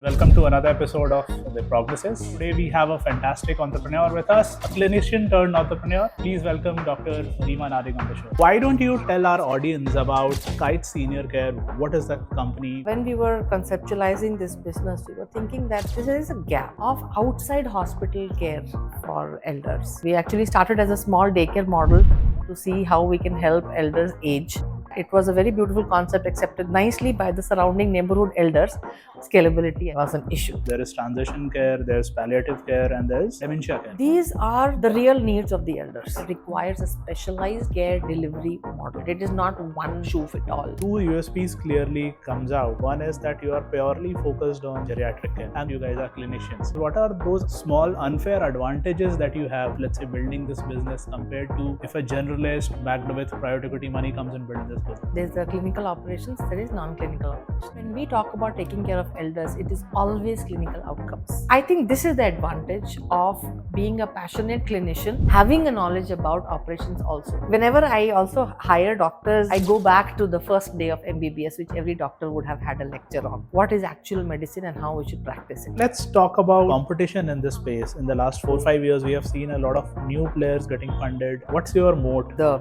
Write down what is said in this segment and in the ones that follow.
Welcome to another episode of the Prognosis. Today we have a fantastic entrepreneur with us, a clinician turned entrepreneur. Please welcome Dr. Reema Nadig on the show. Why don't you tell our audience about KITES Senior Care? What is the company? When we were conceptualizing this business, we were thinking that there is a gap of outside hospital care for elders. We actually started as a small daycare model to see how we can help elders age. It was a very beautiful concept, accepted nicely by the surrounding neighborhood elders. Scalability was an issue. There is transition care, there's palliative care, and there's dementia care. These are the real needs of the elders. It requires a specialized care delivery model. It is not one shoe fit all. Two USPs clearly comes out. One is that you are purely focused on geriatric care and you guys are clinicians. What are those small unfair advantages that you have, let's say, building this business compared to if a generalist backed with private equity money comes and builds this business? There's the clinical operations, there is non-clinical operations. When we talk about taking care of elders, it is always clinical outcomes. I think this is the advantage of being a passionate clinician, having a knowledge about operations also. Whenever I also hire doctors, I go back to the first day of MBBS, which every doctor would have had a lecture on. What is actual medicine and how we should practice it. Let's talk about competition in this space. In the last 4-5 years, we have seen a lot of new players getting funded. What's your moat? The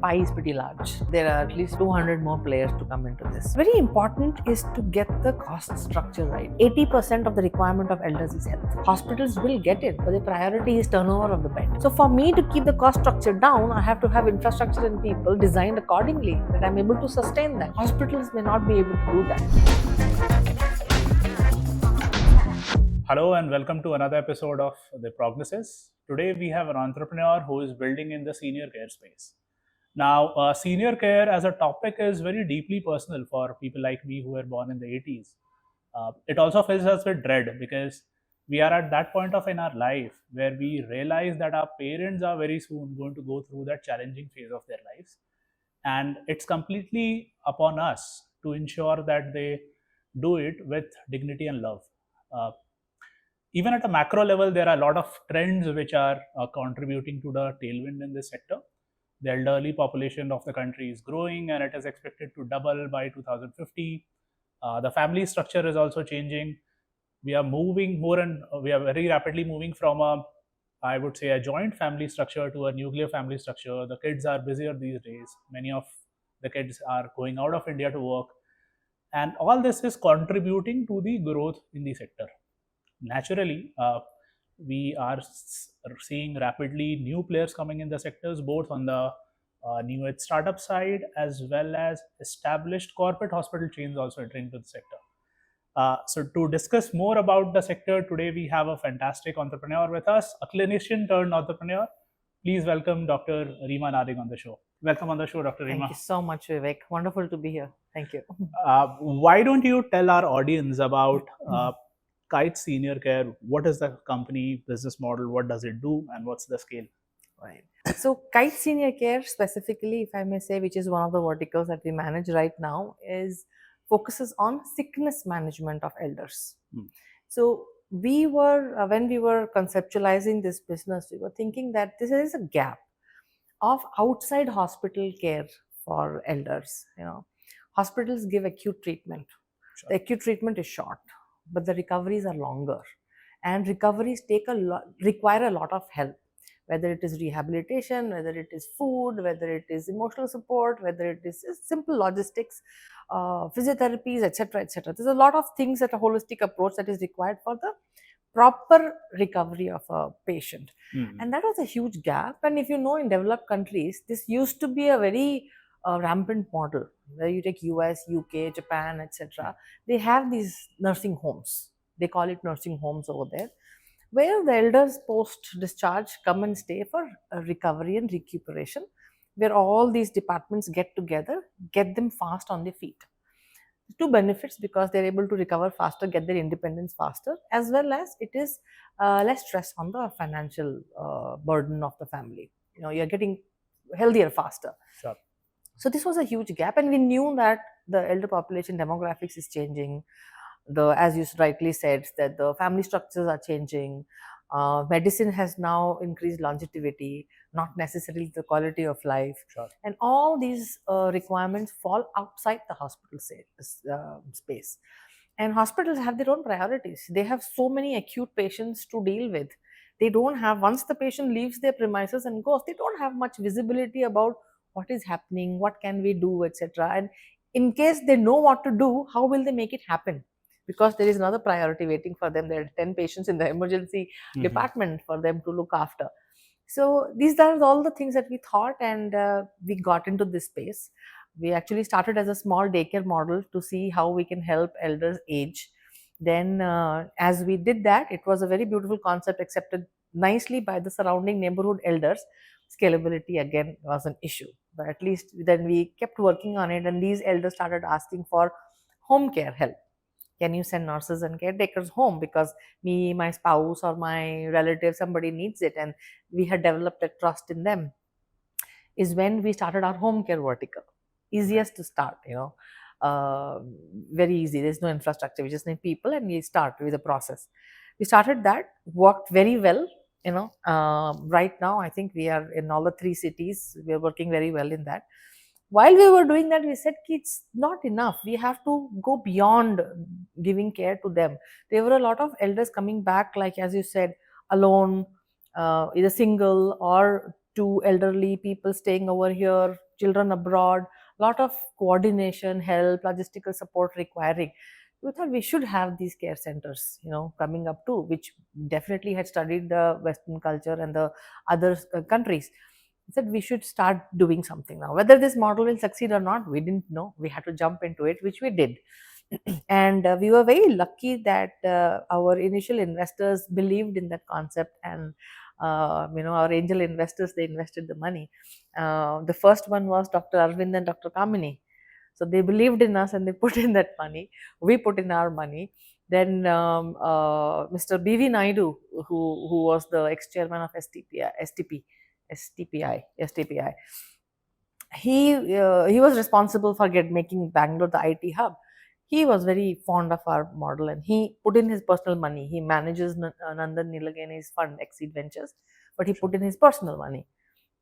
pie is pretty large. There are at least 200 more players to come into this. Very important is to get the cost structure right. 80% of the requirement of elders is health. Hospitals will get it, but the priority is turnover of the bed. So for me to keep the cost structure down, I have to have infrastructure and people designed accordingly that I'm able to sustain that. Hospitals may not be able to do that. Hello and welcome to another episode of the Prognosis. Today we have an entrepreneur who is building in the senior care space. Now, senior care as a topic is very deeply personal for people like me who were born in the 80s. It also fills us with dread because we are at that point in our life where we realize that our parents are very soon going to go through that challenging phase of their lives. And it's completely upon us to ensure that they do it with dignity and love. Even at a macro level, there are a lot of trends which are contributing to the tailwind in this sector. The elderly population of the country is growing and it is expected to double by 2050. The family structure is also changing. We are moving we are very rapidly moving from a joint family structure to a nuclear family structure. The kids are busier these days. Many of the kids are going out of India to work. And all this is contributing to the growth in the sector. Naturally, we are seeing rapidly new players coming in the sectors, both on the new age startup side as well as established corporate hospital chains also entering into the sector. So to discuss more about the sector, today we have a fantastic entrepreneur with us, a clinician turned entrepreneur. Please welcome Dr. Reema Nadig on the show. Welcome on the show, Dr. Reema. Thank you so much, Vivek. Wonderful to be here. Thank you. Why don't you tell our audience about KITES Senior Care? What is the company business model? What does it do? And what's the scale? Right. So KITES Senior Care specifically, if I may say, which is one of the verticals that we manage right now, focuses on sickness management of elders. So we were, when we were conceptualizing this business, we were thinking that there is a gap of outside hospital care for elders. Hospitals give acute treatment. Sure. The acute treatment is short, but the recoveries are longer, and recoveries require a lot of help, whether it is rehabilitation, whether it is food, whether it is emotional support, whether it is simple logistics, physiotherapies, etc., etc. There's a lot of things that a holistic approach that is required for the proper recovery of a patient. And that was a huge gap. And if you know, in developed countries, this used to be a very rampant model, where you take US, UK, Japan, etc. They have these nursing homes. They call it nursing homes over there, where the elders post-discharge come and stay for recovery and recuperation, where all these departments get together, get them fast on their feet. Two benefits, because they're able to recover faster, get their independence faster, as well as it is less stress on the financial burden of the family. You're getting healthier faster. Sure. So this was a huge gap, and we knew that the elder population demographics is changing. As you rightly said, that the family structures are changing. Medicine has now increased longevity, not necessarily the quality of life. Sure. And all these requirements fall outside the hospital space. And hospitals have their own priorities. They have so many acute patients to deal with. They don't have, once the patient leaves their premises and goes, they don't have much visibility about what is happening, what can we do, etc. And in case they know what to do, how will they make it happen? Because there is another priority waiting for them. There are 10 patients in the emergency department for them to look after. So these are all the things that we thought, and we got into this space. We actually started as a small daycare model to see how we can help elders age. Then, as we did that, it was a very beautiful concept, accepted nicely by the surrounding neighborhood elders. Scalability again was an issue, but at least then we kept working on it, and these elders started asking for home care help. Can you send nurses and caretakers home, because me, my spouse, or my relative, somebody needs it, and we had developed a trust in them. Is when we started our home care vertical. Easiest to start, very easy. There's no infrastructure, we just need people, and we start with the process. We started that, worked very well. Right now I think we are in all the 3 cities. We are working very well in that. While we were doing that, we said, it's not enough, we have to go beyond giving care to them. There were a lot of elders coming back, like as you said, alone, either single or two elderly people staying over here, children abroad, lot of coordination, help, logistical support requiring. We thought we should have these care centers, coming up too, which definitely had studied the Western culture and the other countries. Said we should start doing something now. Whether this model will succeed or not, we didn't know. We had to jump into it, which we did. And we were very lucky that our initial investors believed in that concept, and our angel investors, they invested the money. The first one was Dr. Arvind and Dr. Kamini. So they believed in us and they put in that money. We put in our money. Then Mr. B.V. Naidu, who was the ex-chairman of STPI. He was responsible for making Bangalore the IT hub. He was very fond of our model, and he put in his personal money. He manages Nandan Nilageni's fund, Exceed Ventures, but he put in his personal money.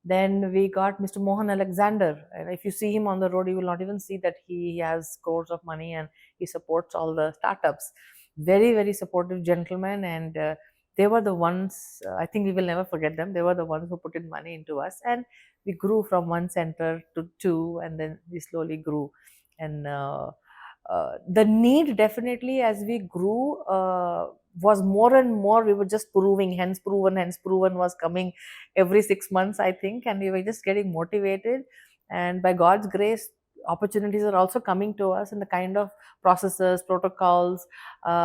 Then we got Mr. Mohan Alexander, and if you see him on the road, you will not even see that he has crores of money, and he supports all the startups. Very, very supportive gentleman, and they were the ones, I think we will never forget them. They were the ones who put in money into us, and we grew from 1 center to 2, and then we slowly grew. And the need definitely, as we grew, was more and more. We were just proving, hence proven was coming every 6 months, I think, and we were just getting motivated. And by God's grace, opportunities are also coming to us in the kind of processes, protocols.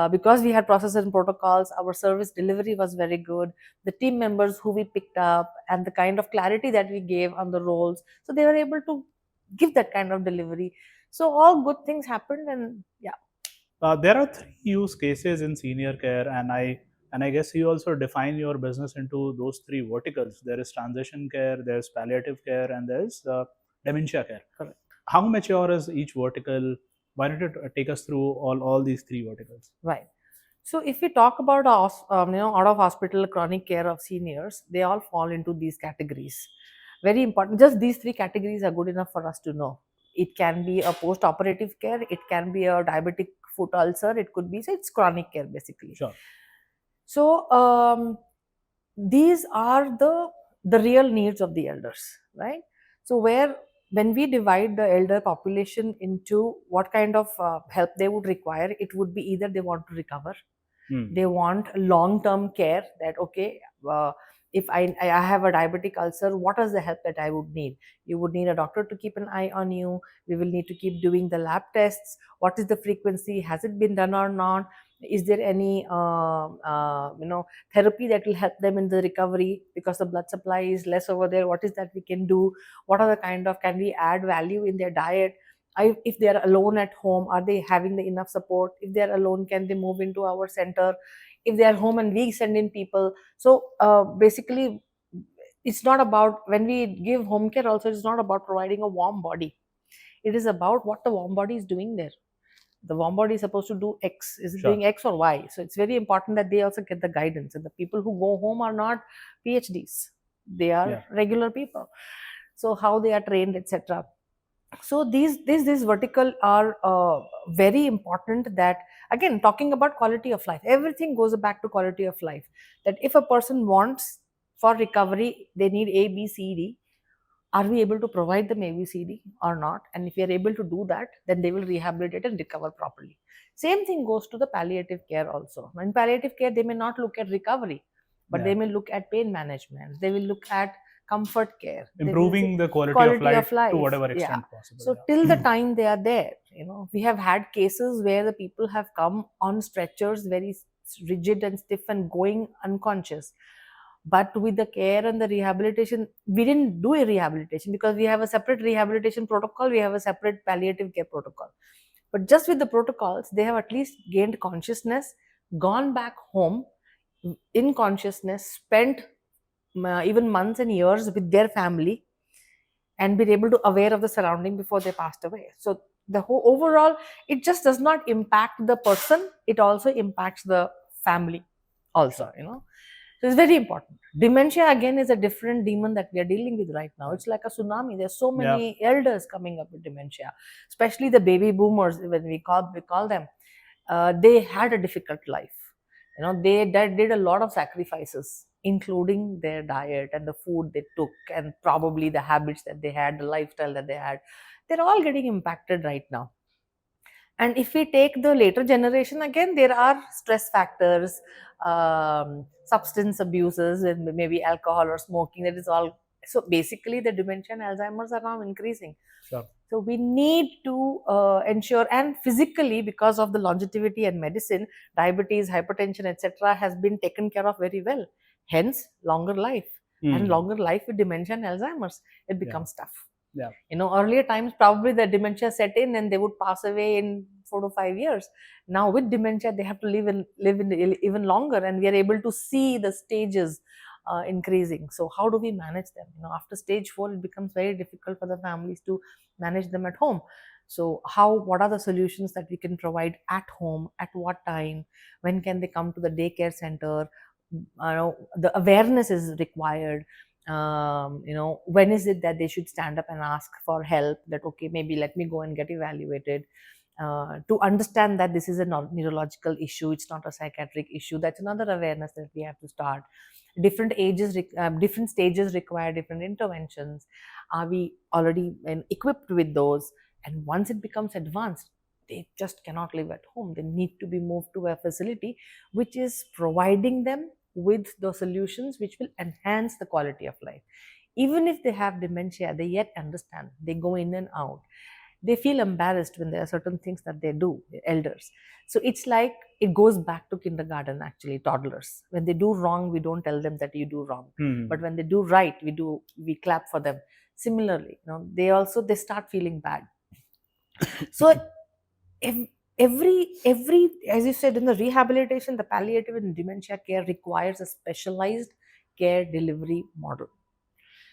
Because we had processes and protocols, our service delivery was very good. The team members who we picked up, and the kind of clarity that we gave on the roles, so they were able to give that kind of delivery. So all good things happened, and yeah. There are 3 use cases in senior care, and I guess you also define your business into those 3 verticals. There is transition care, there's palliative care, and there's dementia care. Correct. How mature is each vertical? Why don't you take us through all these 3 verticals? Right. So if we talk about out of hospital chronic care of seniors, they all fall into these categories. Very important. Just these 3 categories are good enough for us to know. It can be a post-operative care. It can be a diabetic foot ulcer. It could be, so it's chronic care basically. Sure. So these are the real needs of the elders, right? So when we divide the elder population into what kind of help they would require, it would be either they want to recover, they want long-term care, that okay, if I have a diabetic ulcer, what is the help that I would need? You would need a doctor to keep an eye on you. We will need to keep doing the lab tests. What is the frequency? Has it been done or not? Is there any therapy that will help them in the recovery, because the blood supply is less over there? What is that we can do? What are the kind of, can we add value in their diet? If they are alone at home, are they having the enough support? If they are alone, can they move into our center? If they are home and we send in people. So basically, it's not about, when we give home care also, it's not about providing a warm body. It is about what the warm body is doing there. The warm body is supposed to do X. Is it doing X or Y? So it's very important that they also get the guidance. And the people who go home are not PhDs. They are regular people. So how they are trained, etc. So these vertical are very important. That again, talking about quality of life, everything goes back to quality of life. That if a person wants for recovery, they need A, B, C, D. Are we able to provide them ABCD or not? And if we are able to do that, then they will rehabilitate and recover properly. Same thing goes to the palliative care also. In palliative care, they may not look at recovery, but they Yeah. may look at pain management. They will look at comfort care. They will say Improving the quality of quality life of to life. whatever Yeah. extent possible. So till the time they are there, we have had cases where the people have come on stretchers very rigid and stiff and going unconscious. But with the care and the rehabilitation, we didn't do a rehabilitation because we have a separate rehabilitation protocol, we have a separate palliative care protocol. But just with the protocols, they have at least gained consciousness, gone back home in consciousness, spent even months and years with their family, and been able to aware of the surrounding before they passed away. So the whole overall, it just does not impact the person, it also impacts the family also. So it's very important. Dementia again is a different demon that we are dealing with right now. It's like a tsunami. There's so Yeah. many elders coming up with dementia, especially the baby boomers. When we call them, they had a difficult life. They did a lot of sacrifices, including their diet and the food they took, and probably the habits that they had, the lifestyle that they had. They're all getting impacted right now. And if we take the later generation, again, there are stress factors, substance abuses, and maybe alcohol or smoking. That is all. So basically, the dementia and Alzheimer's are now increasing. Sure. So we need to ensure, and physically, because of the longevity and medicine, diabetes, hypertension, etc., has been taken care of very well. Hence, longer life. And longer life with dementia and Alzheimer's, it becomes tough. Yeah. Earlier times, probably the dementia set in and they would pass away in 4 to 5 years. Now with dementia, they have to live in even longer, and we are able to see the stages increasing. So how do we manage them? After stage 4, it becomes very difficult for the families to manage them at home. So what are the solutions that we can provide at home? At what time? When can they come to the daycare center? The awareness is required. When is it that they should stand up and ask for help? That okay, maybe let me go and get evaluated, to understand that this is a neurological issue, it's not a psychiatric issue. That's another awareness that we have to start. Different ages, different stages require different interventions. Are we already equipped with those? And once it becomes advanced, they just cannot live at home. They need to be moved to a facility which is providing them with the solutions which will enhance the quality of life. Even if they have dementia, they yet understand. They go in and out. They feel embarrassed when there are certain things that they do, elders. So it's like it goes back to kindergarten, actually, toddlers. When they do wrong, we don't tell them that you do wrong. But when they do right, we clap for them. Similarly, they start feeling bad. So every as you said, in the rehabilitation, the palliative and dementia care requires a specialized care delivery model.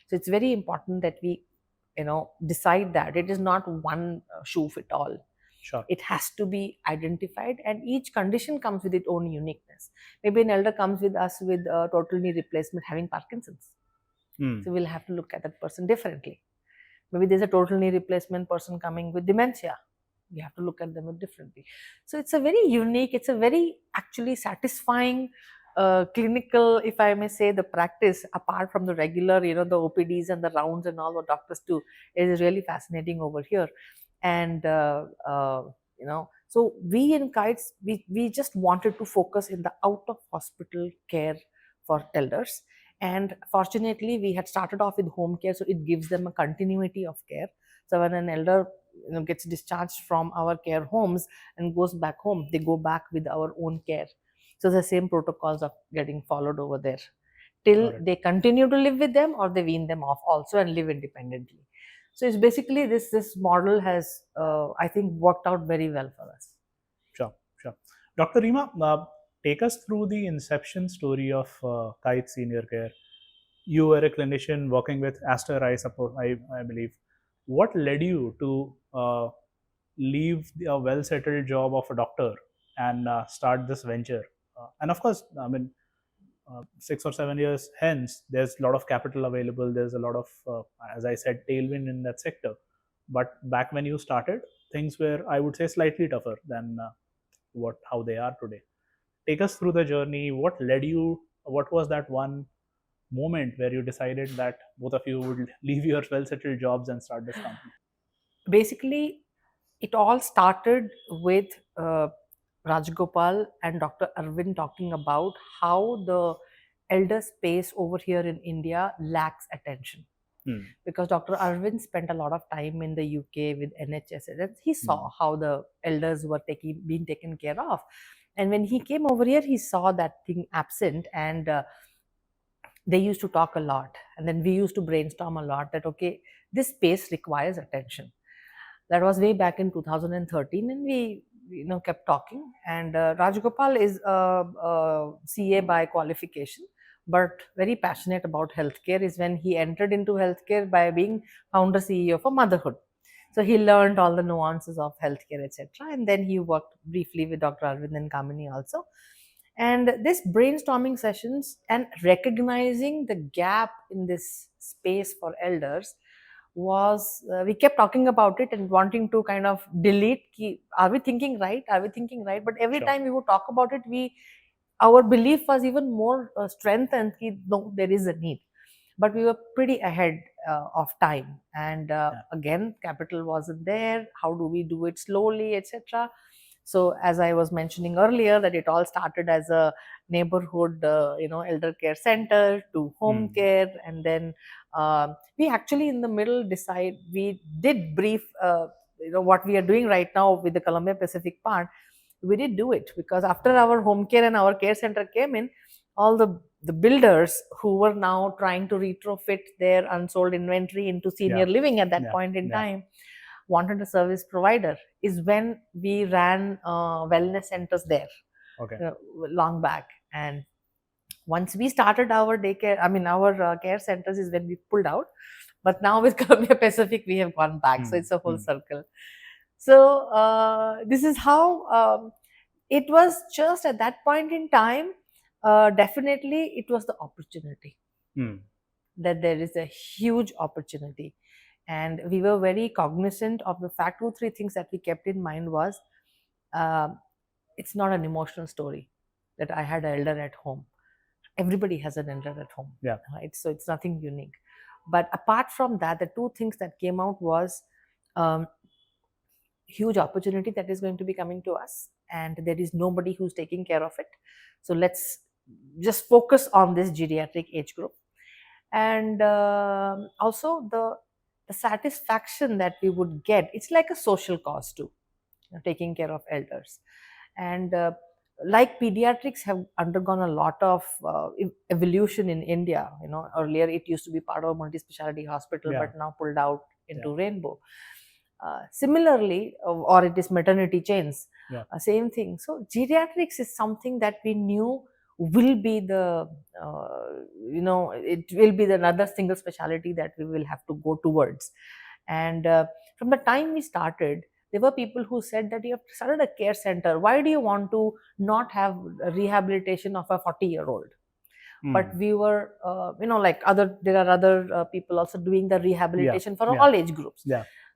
So it's very important that we decide that it is not one shoe fit all. Sure. It has to be identified, and each condition comes with its own uniqueness. Maybe an elder comes with us with a total knee replacement having Parkinson's. So we'll have to look at that person differently. Maybe there's a total knee replacement person coming with dementia. We have to look at them differently. So it's a very unique, it's a very actually satisfying clinical, if I may say, the practice, apart from the regular, the OPDs and the rounds and all what doctors do, is really fascinating over here. And so we in KITES, we just wanted to focus in the out of hospital care for elders. And fortunately, we had started off with home care, so it gives them a continuity of care. So when an elder gets discharged from our care homes and goes back home, they go back with our own care. So the same protocols are getting followed over there till they continue to live with them, or they wean them off also and live independently. So it's basically this model has I think worked out very well for us. Sure. Dr. Reema, take us through the inception story of KITES Senior Care. You were a clinician working with Aster, I believe. What led you to leave a well-settled job of a doctor and start this venture? And of course, 6 or 7 years hence, there's a lot of capital available. There's a lot of, as I said, tailwind in that sector. but back when you started, things were, I would say, slightly tougher than how they are today. Take us through the journey. What led you? What was that one moment where you decided that both of you would leave your well-settled jobs and start this company? Basically, it all started with Rajgopal and Dr. Arvind talking about how the elder space over here in India lacks attention. Because Dr. Arvind spent a lot of time in the UK with NHS, and he saw how the elders were being taken care of. And when he came over here, he saw that thing absent, and they used to talk a lot. And then we used to brainstorm a lot that, okay, this space requires attention. That was way back in 2013, and we kept talking. And Rajgopal is a CA by qualification, but very passionate about healthcare. Is when he entered into healthcare by being founder CEO for motherhood. So he learned all the nuances of healthcare, etc. And then he worked briefly with Dr. Arvind and Kamini also. And this brainstorming sessions and recognizing the gap in this space for elders was, we kept talking about it and wanting to kind of delete, are we thinking right, but every time we would talk about it, our belief was even more strengthened. No, there is a need, but we were pretty ahead of time, and again, capital wasn't there. How do we do it slowly, etc. So as I was mentioning earlier, that it all started as a neighborhood elder care center to home care, and then we actually in the middle we did brief what we are doing right now with the Columbia Pacific part. We did do it because after our home care and our care center came in, all the builders who were now trying to retrofit their unsold inventory into senior living at that point in time wanted a service provider. Is when we ran wellness centers there long back. And once we started our our care centers is when we pulled out. But now with Columbia Pacific, we have gone back. So it's a whole circle. So this is how it was. Just at that point in time, definitely it was the opportunity. That there is a huge opportunity. And we were very cognizant of the fact. 2-3 things that we kept in mind was, it's not an emotional story that I had an elder at home. Everybody has an elder at home, right? So it's nothing unique. But apart from that, the 2 things that came out was huge opportunity that is going to be coming to us, and there is nobody who's taking care of it. So let's just focus on this geriatric age group. And also the satisfaction that we would get, it's like a social cause too, taking care of elders. And like pediatrics have undergone a lot of evolution in India. Earlier it used to be part of a multi-specialty hospital, but now pulled out into Rainbow. Similarly, or it is maternity chains, same thing. So geriatrics is something that we knew will be the it will be another single specialty that we will have to go towards. And from the time we started, there were people who said that you have started a care center. Why do you want to not have a rehabilitation of a 40-year-old? But we were, there are other people also doing the rehabilitation for all age groups.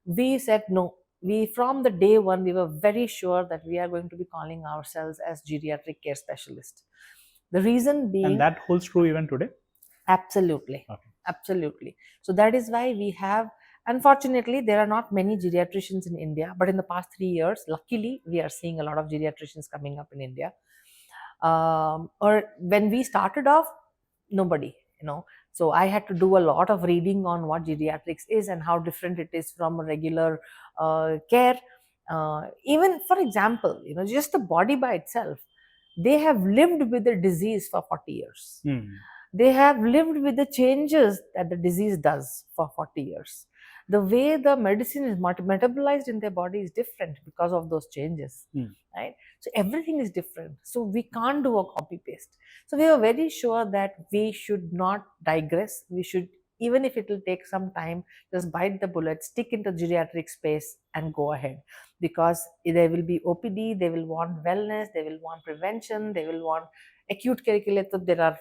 We said no. From the day one, we were very sure that we are going to be calling ourselves as geriatric care specialists. The reason being, and that holds true even today. Absolutely, absolutely. So that is why we have. Unfortunately, there are not many geriatricians in India, but in the past 3 years, luckily, we are seeing a lot of geriatricians coming up in India. Or when we started off, nobody, So I had to do a lot of reading on what geriatrics is and how different it is from regular care. Even, for example, just the body by itself, they have lived with the disease for 40 years. They have lived with the changes that the disease does for 40 years. The way the medicine is metabolized in their body is different because of those changes, right? So everything is different. So we can't do a copy paste. So we are very sure that we should not digress. We should, even if it will take some time, just bite the bullet, stick into geriatric space and go ahead. Because there will be OPD, they will want wellness, they will want prevention, they will want acute care. There are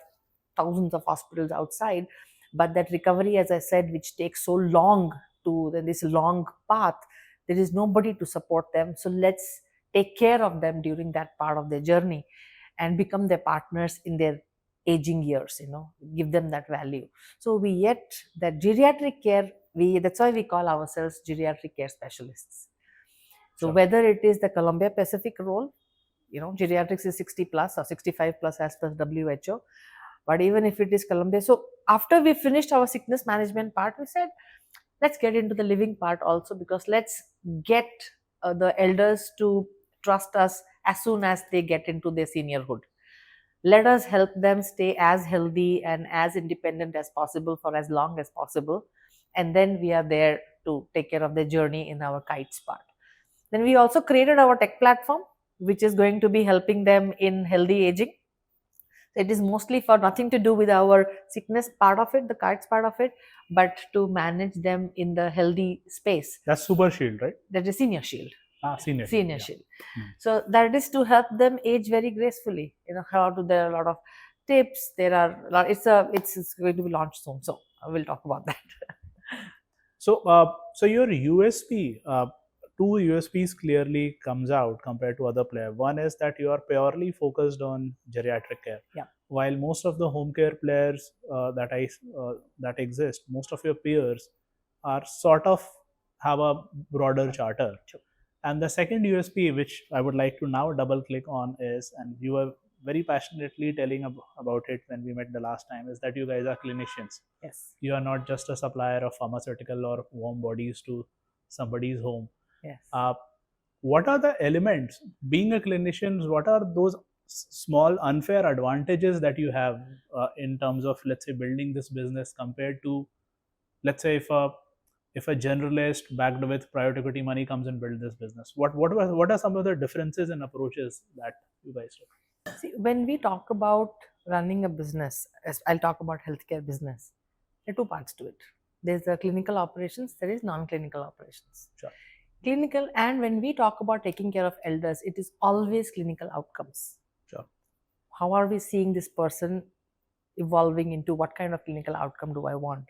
thousands of hospitals outside, but that recovery, as I said, which takes so long to this long path, there is nobody to support them. So let's take care of them during that part of their journey and become their partners in their aging years, give them that value. So we yet that geriatric care, that's why we call ourselves geriatric care specialists. So whether it is the Columbia Pacific role, geriatrics is 60 plus or 65 plus as per WHO, but even if it is Columbia, so after we finished our sickness management part, we said let's get into the living part also, because let's get the elders to trust us as soon as they get into their seniorhood. Let us help them stay as healthy and as independent as possible for as long as possible, and then we are there to take care of their journey in our KITES part. Then we also created our tech platform, which is going to be helping them in healthy aging. It is mostly for nothing to do with our sickness part of it, the KITES part of it, but to manage them in the healthy space. That's Super Shield, right? That is Senior Shield. Senior Shield. So that is to help them age very gracefully. How to, there are a lot of tips. There are it's going to be launched soon. So I will talk about that. So your USP, two USPs clearly comes out compared to other players. One is that you are purely focused on geriatric care. Yeah. While most of the home care players that exist, most of your peers are sort of have a broader charter. Sure. And the second USP, which I would like to now double click on, is, and you were very passionately telling about it when we met the last time, is that you guys are clinicians. Yes. You are not just a supplier of pharmaceutical or warm bodies to somebody's home. Yes. What are the elements, being a clinician, what are those small unfair advantages that you have in terms of, let's say, building this business compared to, let's say, if a generalist backed with private equity money comes and build this business? What are some of the differences in approaches that you guys do? See, when we talk about running a business, I'll talk about healthcare business, there are two parts to it. There's the clinical operations, there is non-clinical operations. Sure. Clinical, and when we talk about taking care of elders, it is always clinical outcomes. Sure. How are we seeing this person evolving into what kind of clinical outcome do I want?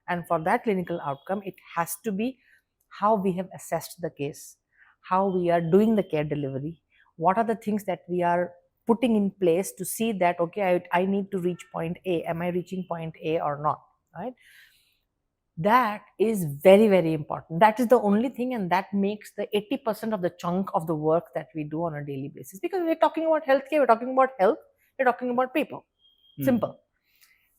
And for that clinical outcome, it has to be how we have assessed the case, how we are doing the care delivery, what are the things that we are putting in place to see that, okay, I need to reach point A. Am I reaching point A or not? Right? That is very, very important. That is the only thing, and that makes the 80% of the chunk of the work that we do on a daily basis. Because we're talking about healthcare, we're talking about health, we're talking about people. Simple.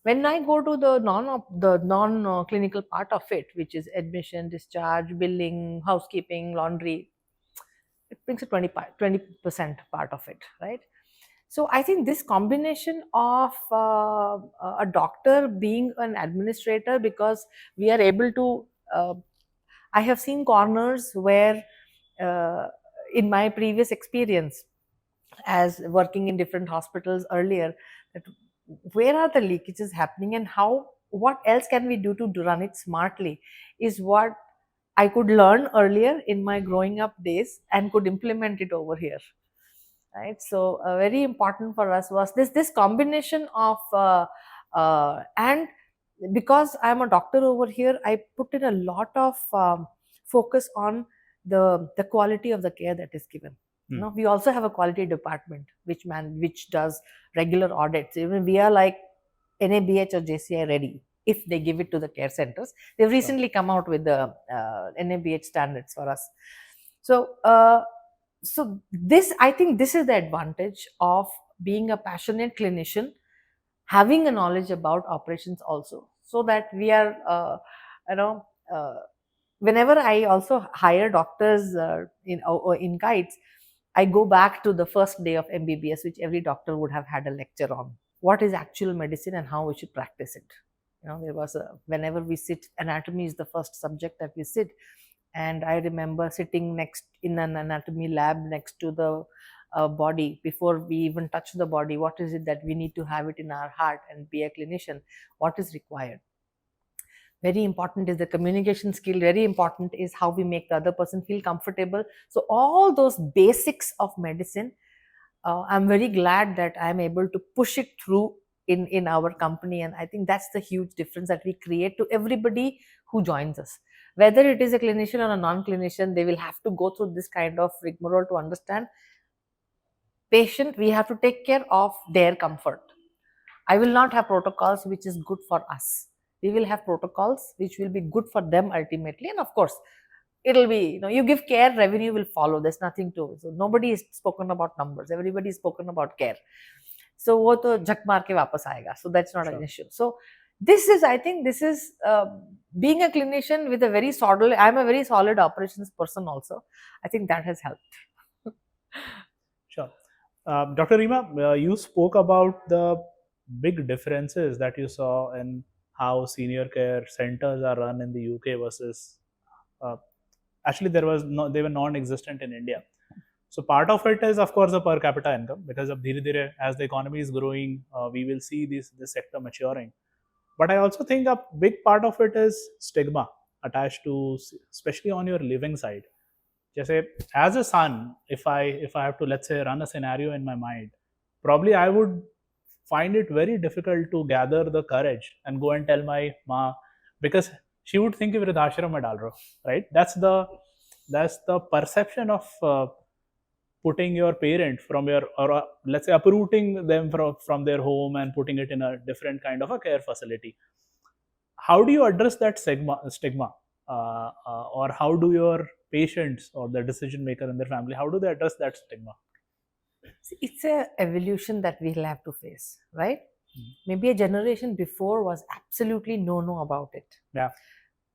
When I go to the non-clinical part of it, which is admission, discharge, billing, housekeeping, laundry, it brings a 20% part of it, right? So I think this combination of a doctor being an administrator, because we are able to, I have seen corners where in my previous experience as working in different hospitals earlier, that where are the leakages happening and what else can we do to run it smartly is what I could learn earlier in my growing up days and could implement it over here. Right, so very important for us was this combination of and because I'm a doctor over here, I put in a lot of focus on the quality of the care that is given. We also have a quality department which does regular audits. Even we are like NABH or JCI ready if they give it to the care centers. They've recently come out with the NABH standards for us. So this, I think this is the advantage of being a passionate clinician, having a knowledge about operations also, so that we are, whenever I also hire doctors in KITES, I go back to the first day of MBBS, which every doctor would have had a lecture on. What is actual medicine and how we should practice it. There was whenever we sit, anatomy is the first subject that we sit. And I remember sitting next in an anatomy lab next to the body before we even touch the body. What is it that we need to have it in our heart and be a clinician? What is required? Very important is the communication skill. Very important is how we make the other person feel comfortable. So all those basics of medicine, I'm very glad that I'm able to push it through in our company. And I think that's the huge difference that we create to everybody who joins us. Whether it is a clinician or a non-clinician, they will have to go through this kind of rigmarole to understand patient. We have to take care of their comfort. I will not have protocols which is good for us. We will have protocols which will be good for them ultimately, and of course it'll be, you give care, revenue will follow. There's nothing to, so nobody is spoken about numbers, everybody is spoken about care. So wo to jhak maar ke wapas aayega, so that's not an issue. So this is, I think this is being a clinician with a very solid, I'm a very solid operations person also. I think that has helped. Sure. Dr. Reema, you spoke about the big differences that you saw in how senior care centers are run in the UK versus actually they were non-existent in India. So part of it is, of course, the per capita income, because of as the economy is growing, we will see this sector maturing. But I also think a big part of it is stigma attached to, especially on your living side. Just as a son, if I have to, let's say, run a scenario in my mind, probably I would find it very difficult to gather the courage and go and tell my ma, because she would think vridhashram mein dal rahe ho, right? That's the perception of putting your parent from your, or let's say uprooting them from their home and putting it in a different kind of a care facility. How do you address that stigma? Or how do your patients or the decision maker in their family, how do they address that stigma? It's a evolution that we'll have to face, right? Maybe a generation before was absolutely no about it. Yeah.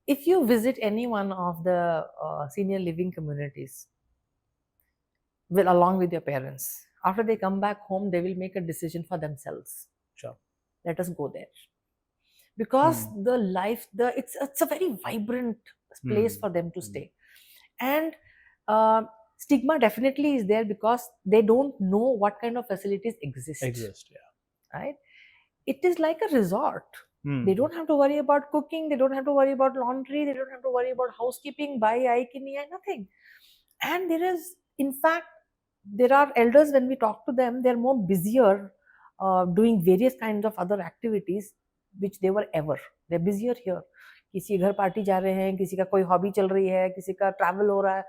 If you visit any one of the senior living communities, along with your parents, after they come back home, they will make a decision for themselves. Sure. Let us go there, because the life, it's a very vibrant place for them to stay. And stigma definitely is there because they don't know what kind of facilities exist. Yeah. Right? It is like a resort. They don't have to worry about cooking, they don't have to worry about laundry, they don't have to worry about housekeeping, nothing. And there is, in fact, there are elders, when we talk to them, they're more busier doing various kinds of other activities which they were ever. They're busier here. किसी घर party जा रहे हैं, किसी का कोई hobby चल रही है, किसी का ट्रैवल हो रहा है.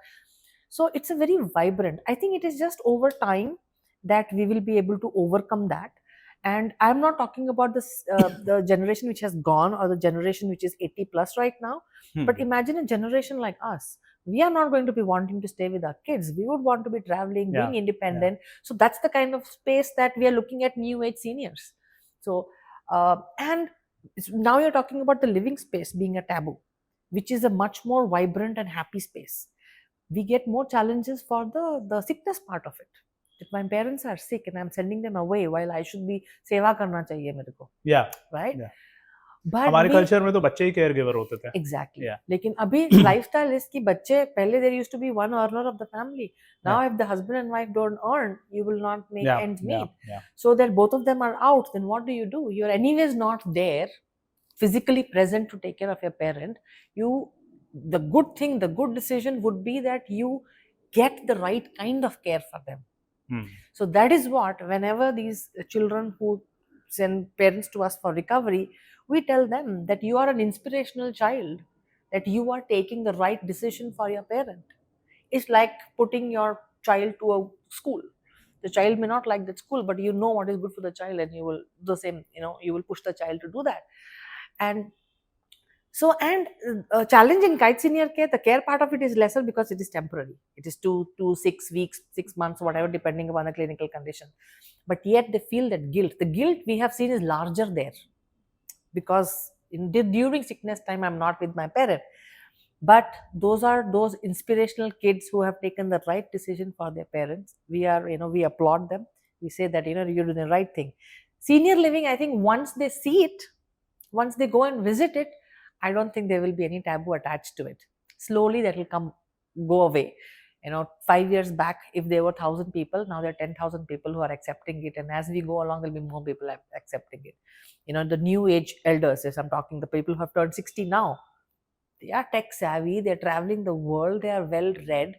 So it's a very vibrant. I think it is just over time that we will be able to overcome that. And I'm not talking about this the generation which has gone or the generation which is 80 plus right now. But imagine a generation like us. We are not going to be wanting to stay with our kids. We would want to be traveling, being independent. So that's the kind of space that we are looking at new age seniors. So, and now you're talking about the living space being a taboo, which is a much more vibrant and happy space. We get more challenges for the sickness part of it. If my parents are sick and I'm sending them away while I should be seva karna chahiye mere ko. Yeah. Right? Yeah. But हमारे culture में तो बच्चे ही care giver होते थे. Exactly. Yeah. लेकिन अभी lifestyle is कि बच्चे पहले there used to be one earner of the family. Now if the husband and wife don't earn, you will not make ends meet. So that both of them are out, then what do? You're anyways not there, physically present to take care of your parent. The good thing, the good decision would be that you get the right kind of care for them. So that is what, whenever these children who send parents to us for recovery, we tell them that you are an inspirational child, that you are taking the right decision for your parent. It's like putting your child to a school. The child may not like that school, but you know what is good for the child, and you will do the same, you will push the child to do that. And so, challenge in KITES senior care, the care part of it is lesser because it is temporary. It is 6 weeks, 6 months, whatever, depending upon the clinical condition. But yet they feel that guilt. The guilt we have seen is larger there, because during sickness time, I'm not with my parent. But those are those inspirational kids who have taken the right decision for their parents. We applaud them. We say that, you're doing the right thing. Senior living, I think once they see it, once they go and visit it, I don't think there will be any taboo attached to it. Slowly that will go away. 5 years back, if there were 1,000 people, now there are 10,000 people who are accepting it. And as we go along, there'll be more people accepting it. The new age elders, as I'm talking, the people who have turned 60 now, they are tech savvy, they're traveling the world, they are well read,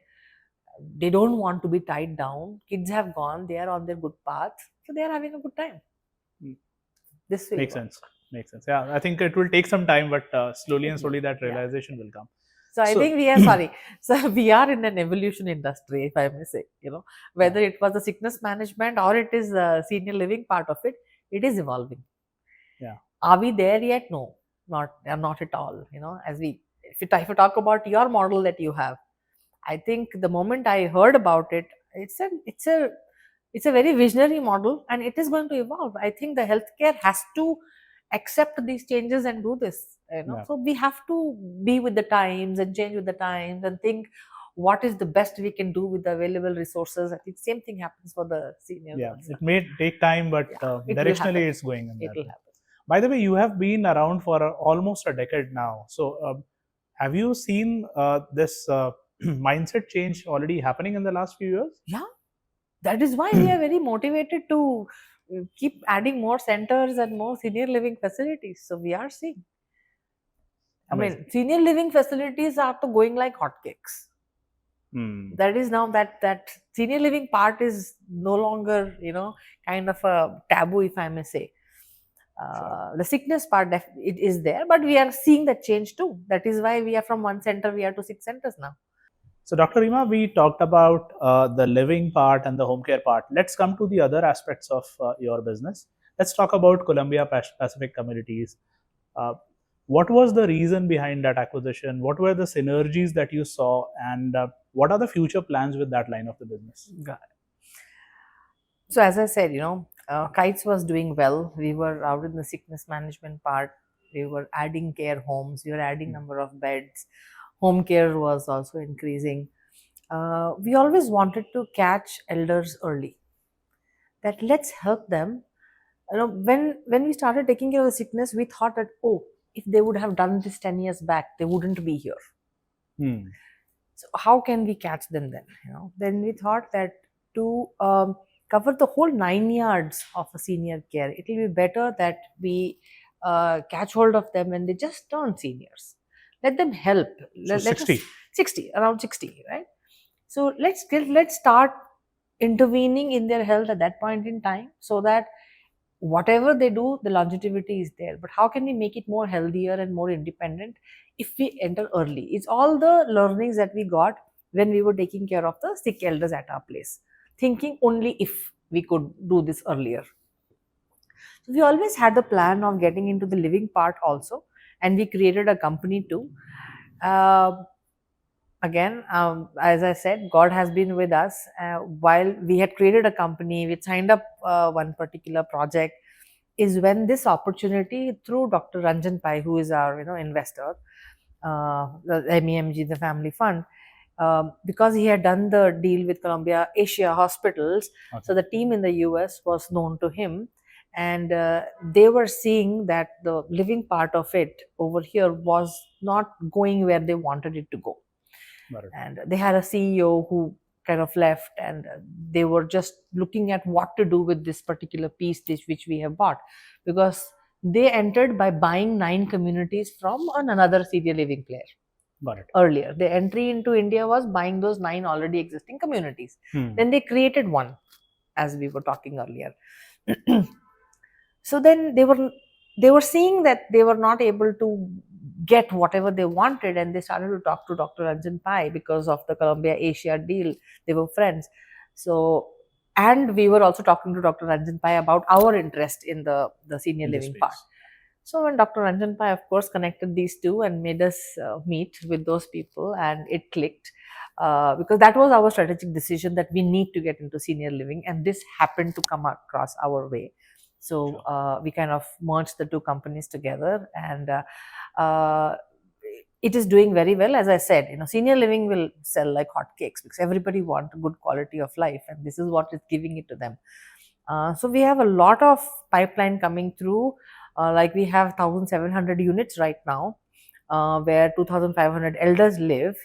they don't want to be tied down. Kids have gone, they are on their good path, so they are having a good time. This will Makes sense. Yeah, I think it will take some time, but slowly and slowly that realization will come. So I think we are sorry. So we are in an evolution industry, if I may say. Whether it was the sickness management or it is the senior living part of it, it is evolving. Yeah. Are we there yet? No, not at all. As if you talk about your model that you have, I think the moment I heard about it, it's a very visionary model, and it is going to evolve. I think the healthcare has to accept these changes and do this. Yeah. So we have to be with the times and change with the times and think what is the best we can do with the available resources. I think same thing happens for the seniors. Yeah, it may take time, but directionally it's going in It that will way. happen. By the way, you have been around for almost a decade now. So, have you seen this mindset change already happening in the last few years? Yeah, that is why we are very motivated to keep adding more centers and more senior living facilities. So we are seeing. Amazing. Senior living facilities are going like hotcakes. That is now that senior living part is no longer kind of a taboo, if I may say. Sure. The sickness part, it is there, but we are seeing that change too. That is why we are from one center, we are to 6 centers now. So, Dr. Reema, we talked about the living part and the home care part. Let's come to the other aspects of your business. Let's talk about Columbia Pacific Communities. What was the reason behind that acquisition? What were the synergies that you saw, and what are the future plans with that line of the business? Got it. So as I said, KITES was doing well. We were out in the sickness management part. We were adding care homes. We were adding number of beds. Home care was also increasing. We always wanted to catch elders early. That let's help them. When we started taking care of the sickness, we thought that if they would have done this 10 years back, they wouldn't be here. So how can we catch them then? Then we thought that to cover the whole 9 yards of a senior care, it will be better that we catch hold of them when they just turn seniors. Let them help. So 60. 60, around 60, right? So let's start intervening in their health at that point in time, so that whatever they do, the longevity is there. But how can we make it more healthier and more independent if we enter early? It's all the learnings that we got when we were taking care of the sick elders at our place, thinking only if we could do this earlier. So we always had the plan of getting into the living part also, and we created a company too. Again, as I said, God has been with us. While we had created a company, we signed up one particular project, is when this opportunity through Dr. Ranjan Pai, who is our investor, the MEMG, the family fund, because he had done the deal with Columbia Asia Hospitals, so the team in the US was known to him, and they were seeing that the living part of it over here was not going where they wanted it to go. And they had a CEO who kind of left, and they were just looking at what to do with this particular piece which we have bought, because they entered by buying 9 communities from another senior living player. Got it. Earlier, the entry into India was buying those 9 already existing communities. Then they created one, as we were talking earlier. So then they were seeing that they were not able to get whatever they wanted, and they started to talk to Dr. Ranjan Pai because of the Columbia Asia deal. They were friends. So, and we were also talking to Dr. Ranjan Pai about our interest in the senior living part. So when Dr. Ranjan Pai, of course, connected these two and made us meet with those people, and it clicked. Because that was our strategic decision that we need to get into senior living, and this happened to come across our way. So we kind of merged the two companies together, and it is doing very well. As I said, senior living will sell like hotcakes because everybody wants a good quality of life, and this is what is giving it to them. So we have a lot of pipeline coming through. Like we have 1,700 units right now, where 2,500 elders live.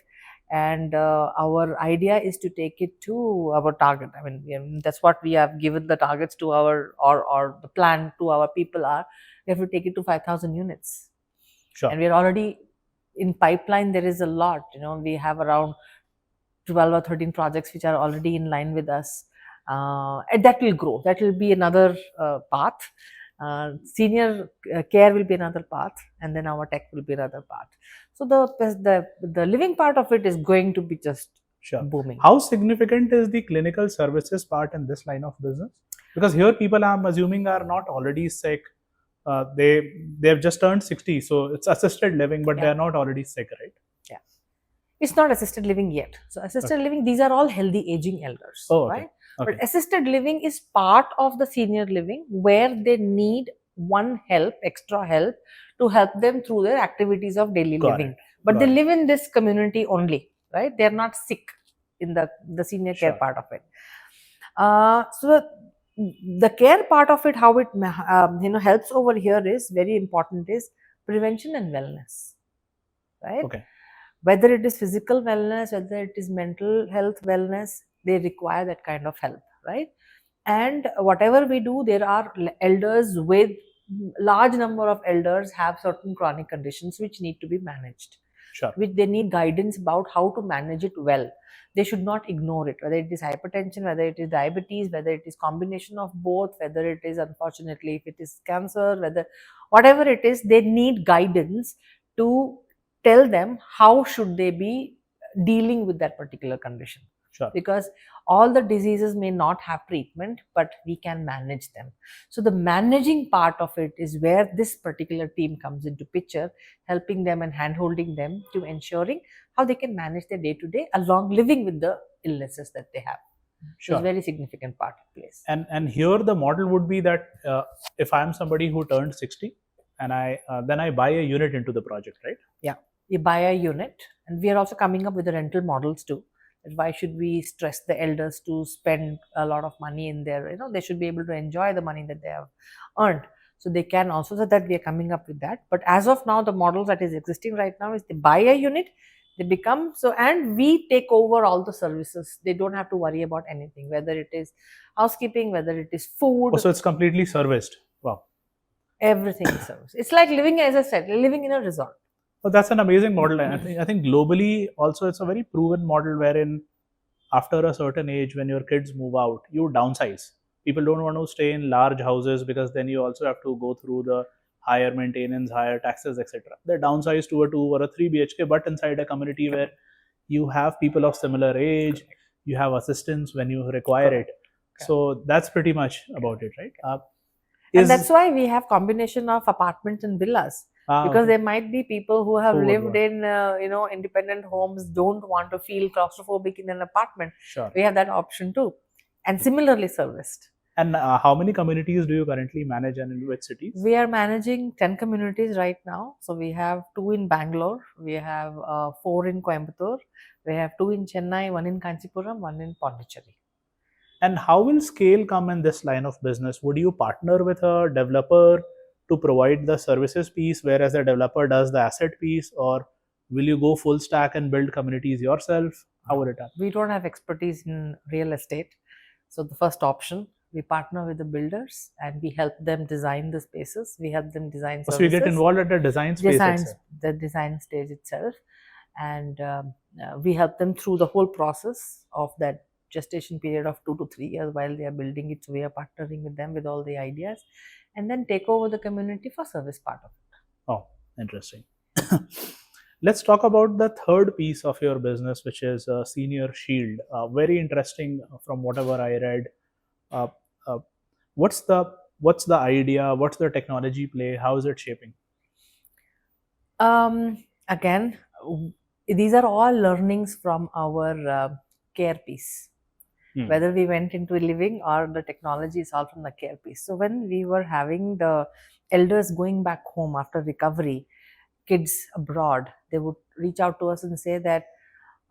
And our idea is to take it to our target. I mean, that's what we have given the targets to our, or the plan to our people are, we have to take it to 5,000 units. Sure. And we're already in pipeline. There is a lot, we have around 12 or 13 projects which are already in line with us. And that will grow. That will be another path. Senior care will be another path, and then our tech will be another path. So the living part of it is going to be just booming. How significant is the clinical services part in this line of business? Because here people, I'm assuming, are not already sick. They've just turned 60, so it's assisted living, but they're not already sick, right? Yeah, it's not assisted living yet. So assisted living, these are all healthy aging elders, right? But assisted living is part of the senior living where they need extra help to help them through their activities of daily living. But they live in this community only, right? They're not sick in the senior care part of it. So the care part of it, how it helps over here is very important, is prevention and wellness, right? Whether it is physical wellness, whether it is mental health wellness, they require that kind of help, right? And whatever we do, there are elders with large number of elders have certain chronic conditions which need to be managed, which they need guidance about how to manage it well. They should not ignore it, whether it is hypertension, whether it is diabetes, whether it is combination of both, whether it is, unfortunately, if it is cancer, whatever it is, they need guidance to tell them how should they be dealing with that particular condition. Because all the diseases may not have treatment, but we can manage them. So the managing part of it is where this particular team comes into picture, helping them and hand-holding them to ensuring how they can manage their day-to-day along living with the illnesses that they have. It's a very significant part of place. And here the model would be that if I'm somebody who turned 60 and then I buy a unit into the project, right? Yeah, you buy a unit, and we are also coming up with the rental models too. Why should we stress the elders to spend a lot of money in there? They should be able to enjoy the money that they have earned. So they can also, so that we are coming up with that. But as of now, the model that is existing right now is they buy a unit, they become so, and we take over all the services. They don't have to worry about anything, whether it is housekeeping, whether it is food. Oh, so it's completely serviced. Wow. Everything is serviced. It's like living, as I said, living in a resort. Oh, that's an amazing model. I think globally also it's a very proven model wherein after a certain age, when your kids move out, you downsize. People don't want to stay in large houses because then you also have to go through the higher maintenance, higher taxes, etc. They downsize to a 2 or a 3 BHK, but inside a community where you have people of similar age, you have assistance when you require it. So that's pretty much about it, right? And that's why we have combination of apartments and villas. Because there might be people who have lived in independent homes, don't want to feel claustrophobic in an apartment. We have that option too, and similarly serviced. And how many communities do you currently manage, and in which cities? We are managing 10 communities right now. So we have 2 in Bangalore, we have 4 in Coimbatore, we have 2 in Chennai, 1 in Kanchipuram, 1 in Pondicherry. And how will scale come in this line of business? Would you partner with a developer to provide the services piece, whereas the developer does the asset piece, or will you go full stack and build communities yourself? How will it happen? We don't have expertise in real estate. So the first option, we partner with the builders and we help them design the spaces. We help them design services. So you get involved at the design stage itself. The design stage itself. And we help them through the whole process of that gestation period of 2 to 3 years while they are building it. So we are partnering with them with all the ideas, and then take over the community for service part of it. Oh, interesting. Let's talk about the third piece of your business, which is Senior Shield. Very interesting from whatever I read. What's the idea? What's the technology play? How is it shaping? Again, these are all learnings from our care piece. Whether we went into living or the technology is all from the care piece. So when we were having the elders going back home after recovery, kids abroad, they would reach out to us and say that,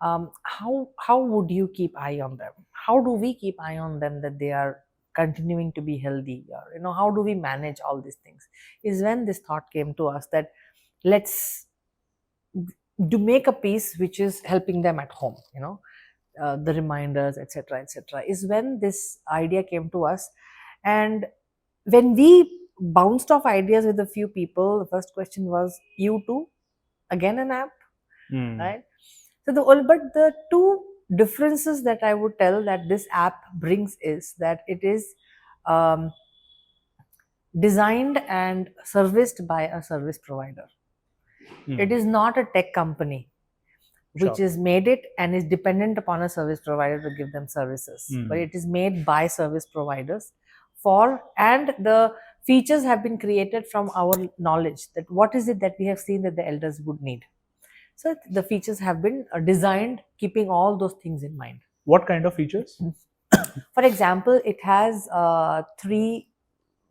how would you keep eye on them? How do we keep eye on them that they are continuing to be healthy? Or, how do we manage all these things? Is when this thought came to us that let's make a piece which is helping them at home, the reminders, etc., is when this idea came to us. And when we bounced off ideas with a few people, the first question was, you too? Again an app? Right? So the two differences that I would tell that this app brings is that it is designed and serviced by a service provider. It is not a tech company which is made it and is dependent upon a service provider to give them services, but it is made by service providers and the features have been created from our knowledge that what is it that we have seen that the elders would need. So the features have been designed keeping all those things in mind. What kind of features? For example, it has 3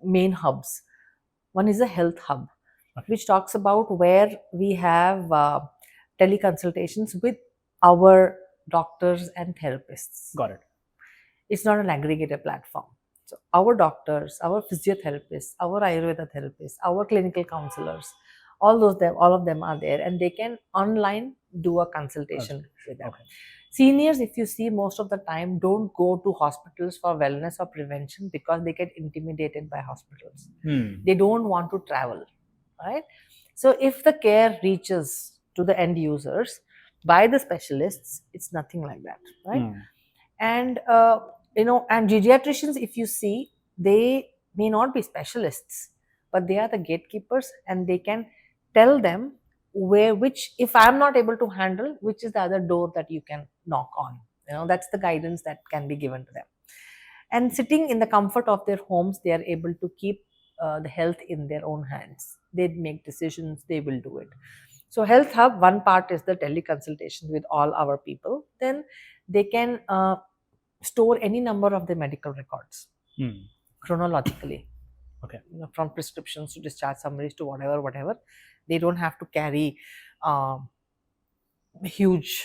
main hubs. One is a health hub, which talks about where we have teleconsultations with our doctors and therapists. Got it. It's not an aggregator platform. So our doctors, our physiotherapists, our Ayurveda therapists, our clinical counselors, all of them are there, and they can online do a consultation with them. Okay. Seniors, if you see, most of the time don't go to hospitals for wellness or prevention because they get intimidated by hospitals. They don't want to travel, right? So if the care reaches to the end users by the specialists, it's nothing like that, right? And and geriatricians, if you see, they may not be specialists, but they are the gatekeepers, and they can tell them which, if I'm not able to handle, which is the other door that you can knock on. That's the guidance that can be given to them. And sitting in the comfort of their homes, they are able to keep the health in their own hands. They make decisions, they will do it. So Health Hub, one part is the teleconsultation with all our people. Then they can store any number of the medical records chronologically. Okay. From prescriptions to discharge summaries to whatever. They don't have to carry huge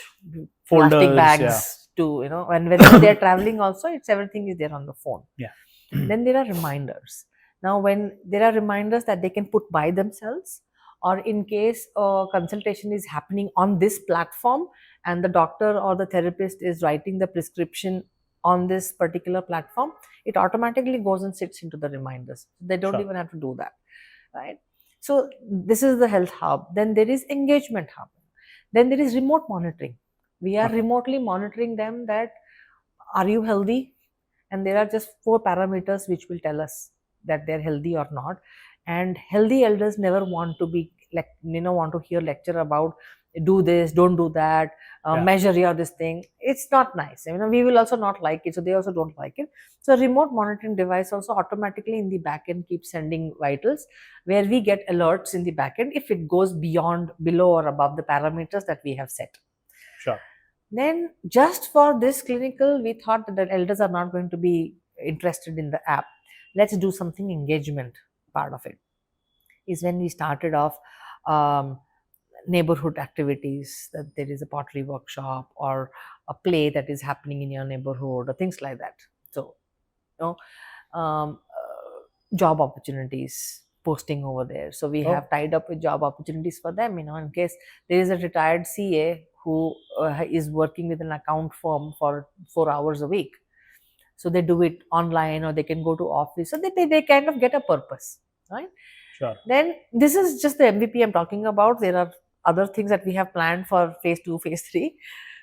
folders, plastic bags to, and whenever they're traveling also, everything is there on the phone. Yeah. Then there are reminders. Now, when there are reminders that they can put by themselves, or in case a consultation is happening on this platform and the doctor or the therapist is writing the prescription on this particular platform, it automatically goes and sits into the reminders. They don't even have to do that, right? So this is the Health Hub. Then there is Engagement Hub. Then there is remote monitoring. We are remotely monitoring them that, are you healthy? And there are just 4 parameters which will tell us that they're healthy or not. And healthy elders never want to be want to hear lecture about do this, don't do that, measure your this thing. It's not nice. We will also not like it, so they also don't like it. So remote monitoring device also automatically in the backend keeps sending vitals, where we get alerts in the backend if it goes below or above the parameters that we have set. Sure. Then just for this clinical, we thought that the elders are not going to be interested in the app. Let's do something engagement part of it. Is when we started off neighborhood activities, that there is a pottery workshop or a play that is happening in your neighborhood or things like that. So, job opportunities posting over there. So we have tied up with job opportunities for them, in case there is a retired CA who is working with an account firm for 4 hours a week. So they do it online, or they can go to office. So they kind of get a purpose, right? Sure. Then this is just the MVP I'm talking about. There are other things that we have planned for phase 2, phase 3.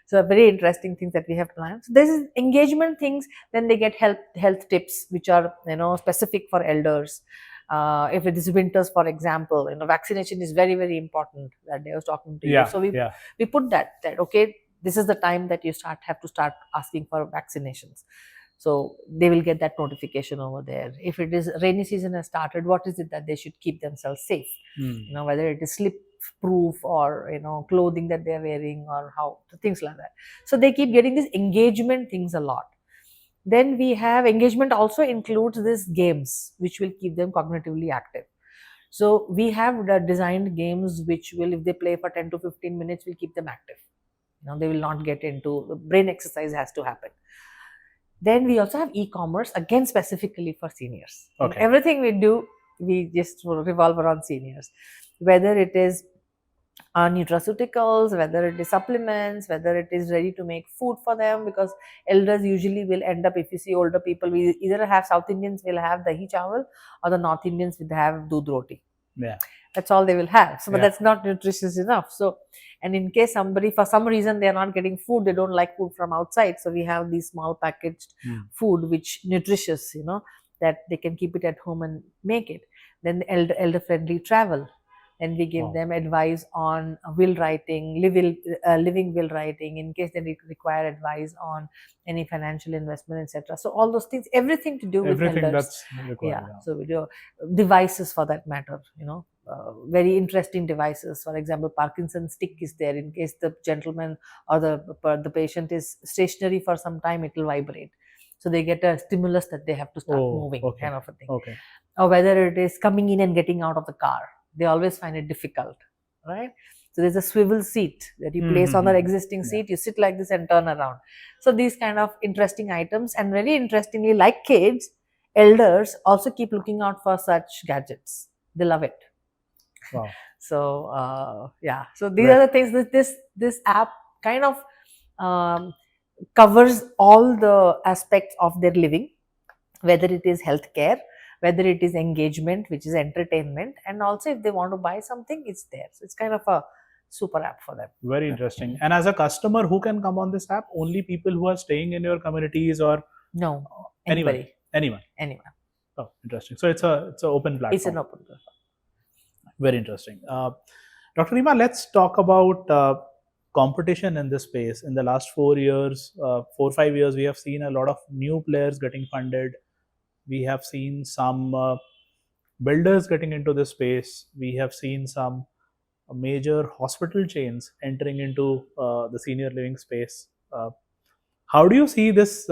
So very interesting things that we have planned. So this is engagement things. Then they get health tips, which are specific for elders. If it is winters, for example, vaccination is very, very important. That day I was talking to you. So we put that okay, this is the time that you have to start asking for vaccinations. So they will get that notification over there. If it is rainy season has started, what is it that they should keep themselves safe? Whether it is slip proof or clothing that they're wearing, or how, things like that. So they keep getting these engagement things a lot. Then we have engagement also includes these games which will keep them cognitively active. So we have designed games which will, if they play for 10 to 15 minutes, will keep them active. They will not get into brain exercise has to happen. Then we also have e-commerce, again specifically for seniors. Okay. Everything we do, we just revolve around seniors. Whether it is nutraceuticals, whether it is supplements, whether it is ready to make food for them, because elders usually will end up, if you see older people, we either have South Indians will have dahi chawal, or the North Indians will have doodh roti. Yeah. That's all they will have. So, but that's not nutritious enough. So, and in case somebody, for some reason, they are not getting food, they don't like food from outside. So we have these small packaged food, which nutritious, that they can keep it at home and make it. Then the elder friendly travel. Then we give them advice on will writing, living will writing, in case they require advice on any financial investment, etc. So all those things, everything to do with Everything elders. that's required. Yeah. So we do devices for that matter. Very interesting devices. For example, Parkinson's stick is there in case the gentleman or the patient is stationary for some time, it will vibrate. So they get a stimulus that they have to start moving, kind of a thing. Okay. Or whether it is coming in and getting out of the car, they always find it difficult, right? So there's a swivel seat that you place on the existing seat. You sit like this and turn around. So these kind of interesting items, and very interestingly, like kids, elders also keep looking out for such gadgets. They love it. Wow. So yeah. So these are the things that this app kind of covers all the aspects of their living, whether it is healthcare, whether it is engagement, which is entertainment, and also if they want to buy something, it's there. So it's kind of a super app for them. Very interesting. And as a customer, who can come on this app? Only people who are staying in your communities, or no, anyone? Anyone. Oh, interesting. So it's an open platform. It's an open platform. Very interesting. Dr. Reema, let's talk about competition in this space. In the last 4 years, 4 or 5 years, we have seen a lot of new players getting funded. We have seen some builders getting into this space. We have seen some major hospital chains entering into the senior living space. How do you see this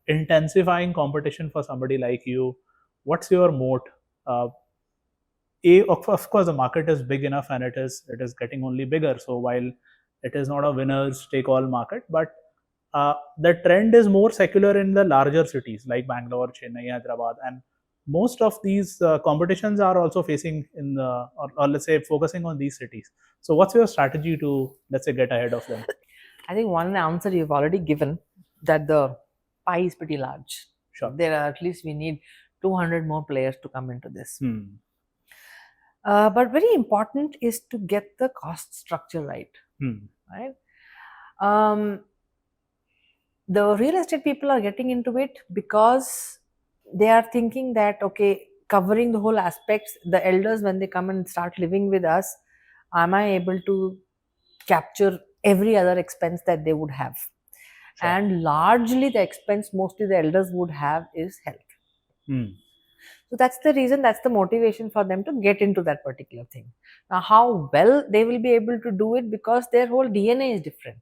intensifying competition for somebody like you? What's your moat? Of course, the market is big enough, and it is getting only bigger. So while it is not a winners take all market, but the trend is more secular in the larger cities like Bangalore, Chennai, Hyderabad, and most of these competitions are also facing in the, or let's say focusing on these cities. So what's your strategy to, let's say, get ahead of them? I think one answer you've already given, that the pie is pretty large. Sure. There are, at least we need 200 more players to come into this. But very important is to get the cost structure right. Right? The real estate people are getting into it because they are thinking that, okay, covering the whole aspects, the elders, when they come and start living with us, am I able to capture every other expense that they would have? Sure. And largely the expense mostly the elders would have is health. So that's the reason, that's the motivation for them to get into that particular thing. Now, how well they will be able to do it, because their whole DNA is different.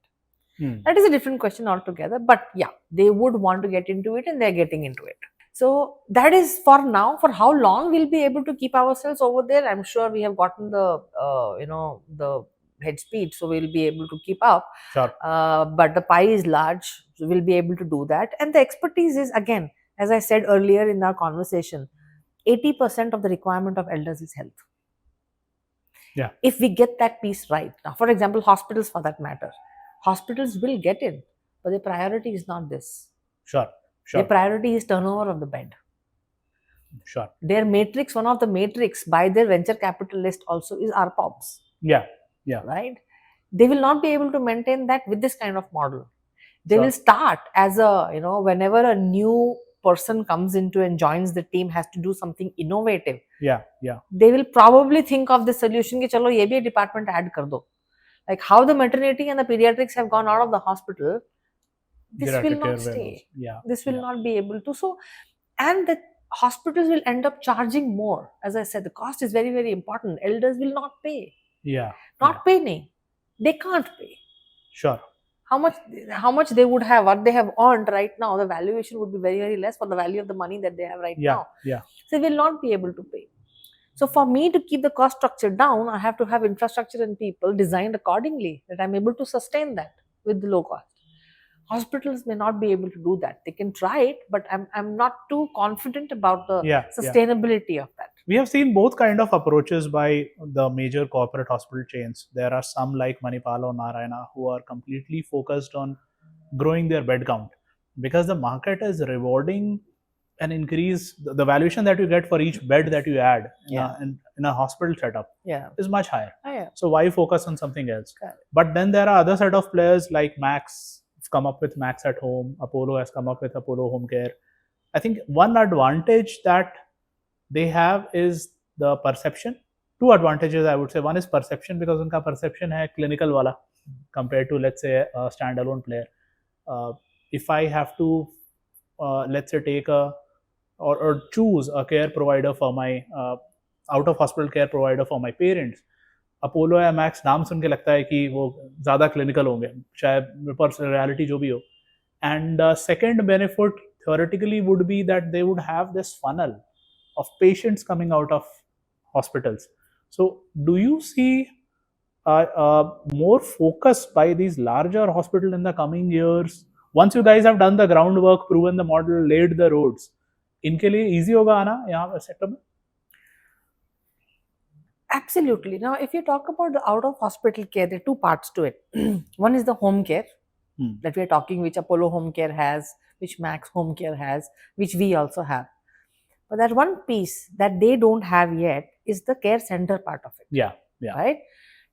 That is a different question altogether. But yeah, they would want to get into it, and they're getting into it. So that is for now. For how long we'll be able to keep ourselves over there, I'm sure we have gotten the the head speed, so we'll be able to keep up. Sure. But the pie is large, so we'll be able to do that. And the expertise is, again, as I said earlier in our conversation, 80% of the requirement of elders is health. Yeah. If we get that piece right. Now, for example, hospitals, for that matter, hospitals will get in, but their priority is not this. Sure. Their priority is turnover of the bed. Sure. Their matrix, one of the matrix by their venture capitalist also is ARPOBs. Yeah. Right? They will not be able to maintain that with this kind of model. They will start as a, whenever a new person comes into and joins the team, has to do something innovative. Yeah. They will probably think of the solution ki chalo ye bhi department add kar do. Like how the maternity and the pediatrics have gone out of the hospital, this will not stay. This will not be able to. So, and the hospitals will end up charging more. As I said, the cost is very, very important. Elders will not pay. Not pay, nahi. They can't pay. Sure. How much they would have, what they have earned right now, the valuation would be very, very less for the value of the money that they have right now. So they will not be able to pay. So for me to keep the cost structure down, I have to have infrastructure and people designed accordingly, that I'm able to sustain that with the low cost. Hospitals may not be able to do that. They can try it, but I'm not too confident about the sustainability of that. We have seen both kind of approaches by the major corporate hospital chains. There are some like Manipal or Narayana who are completely focused on growing their bed count, because the market is rewarding an increase. The valuation that you get for each bed that you add in a hospital setup is much higher. So why focus on something else? But then there are other set of players like Max, come up with Max at Home. Apollo has come up with Apollo Home Care. I think one advantage that they have is the perception. Two advantages I would say. One is perception, because उनका perception है clinical वाला compared to, let's say, a standalone player. If I have to, let's say, take a or choose a care provider for my out of hospital care provider for my parents, Apollo या max नाम सुन के लगता है कि वो ज़्यादा clinical होंगे, चाहे पर्सनल रियलिटी जो भी हो. And second benefit theoretically would be that they would have this funnel of patients coming out of hospitals. So do you see more focus by these larger hospitals in the coming years, once you guys have done the groundwork, proven the model, laid the roads? इनके लिए easy होगा आना यहाँ sector में? Absolutely. Now, if you talk about the out of hospital care, there are two parts to it. One is the home care that we are talking, which Apollo Home Care has, which Max Home Care has, which we also have. But that one piece that they don't have yet is the care center part of it. Yeah. Right?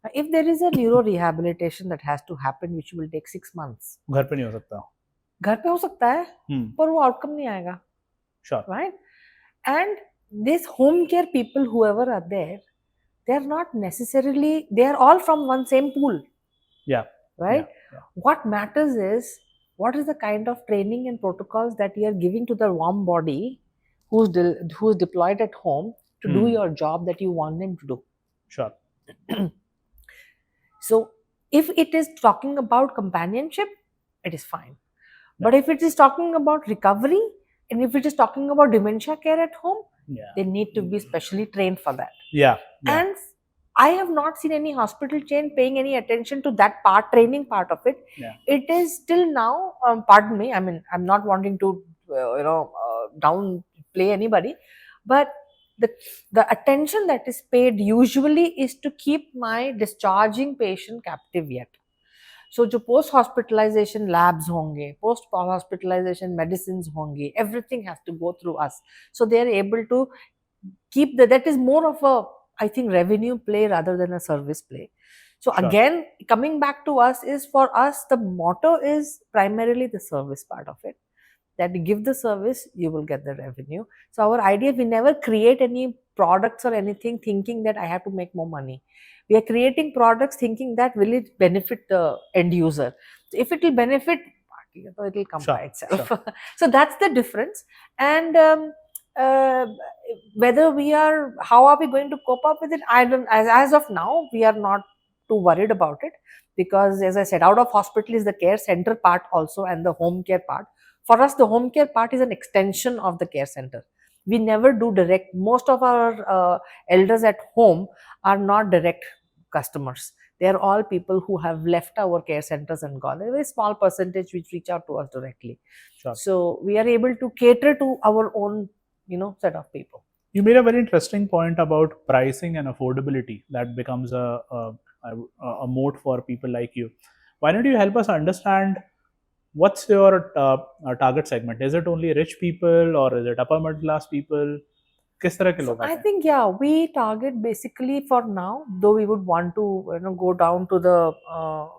Now, if there is a neuro rehabilitation that has to happen, which will take 6 months. घर पे नहीं हो सकता. घर पे हो सकता है, पर वो outcome नहीं आएगा. Sure. Right? And these home care people, whoever are there, they are not necessarily, they are all from one same pool. Yeah. Right? Yeah. What matters is what is the kind of training and protocols that you are giving to the warm body who's deployed at home to do your job that you want them to do. Sure. So if it is talking about companionship, it is fine. But if it is talking about recovery, and if it is talking about dementia care at home, they need to be specially trained for that. Yeah. And I have not seen any hospital chain paying any attention to that part, training part of it. It is still now, pardon me, I mean, I'm not wanting to, downplay anybody, but the attention that is paid usually is to keep my discharging patient captive yet. So, जो post hospitalization labs होंगे, post hospitalization medicines होंगे, everything has to go through us. So they are able to keep that is more of a, I think, revenue play rather than a service play. So again, coming back to us, is for us the motto is primarily the service part of it. That you give the service, you will get the revenue. So our idea, we never create any products or anything thinking that I have to make more money. We are creating products thinking that will it benefit the end user. So if it will benefit, it will come by itself. So that's the difference. And whether how are we going to cope up with it? I don't. As of now, we are not too worried about it, because as I said, out of hospital is the care center part also, and the home care part. For us, the home care part is an extension of the care center. We never do direct. Most of our elders at home are not direct customers. They are all people who have left our care centers and gone. A very small percentage which reach out to us directly. So we are able to cater to our own, set of people. You made a very interesting point about pricing and affordability. That becomes a moat for people like you. Why don't you help us understand what's your target segment? Is it only rich people, or is it upper middle class people? किस तरह के लोग आते हैं? I think we target basically for now, though we would want to go down to the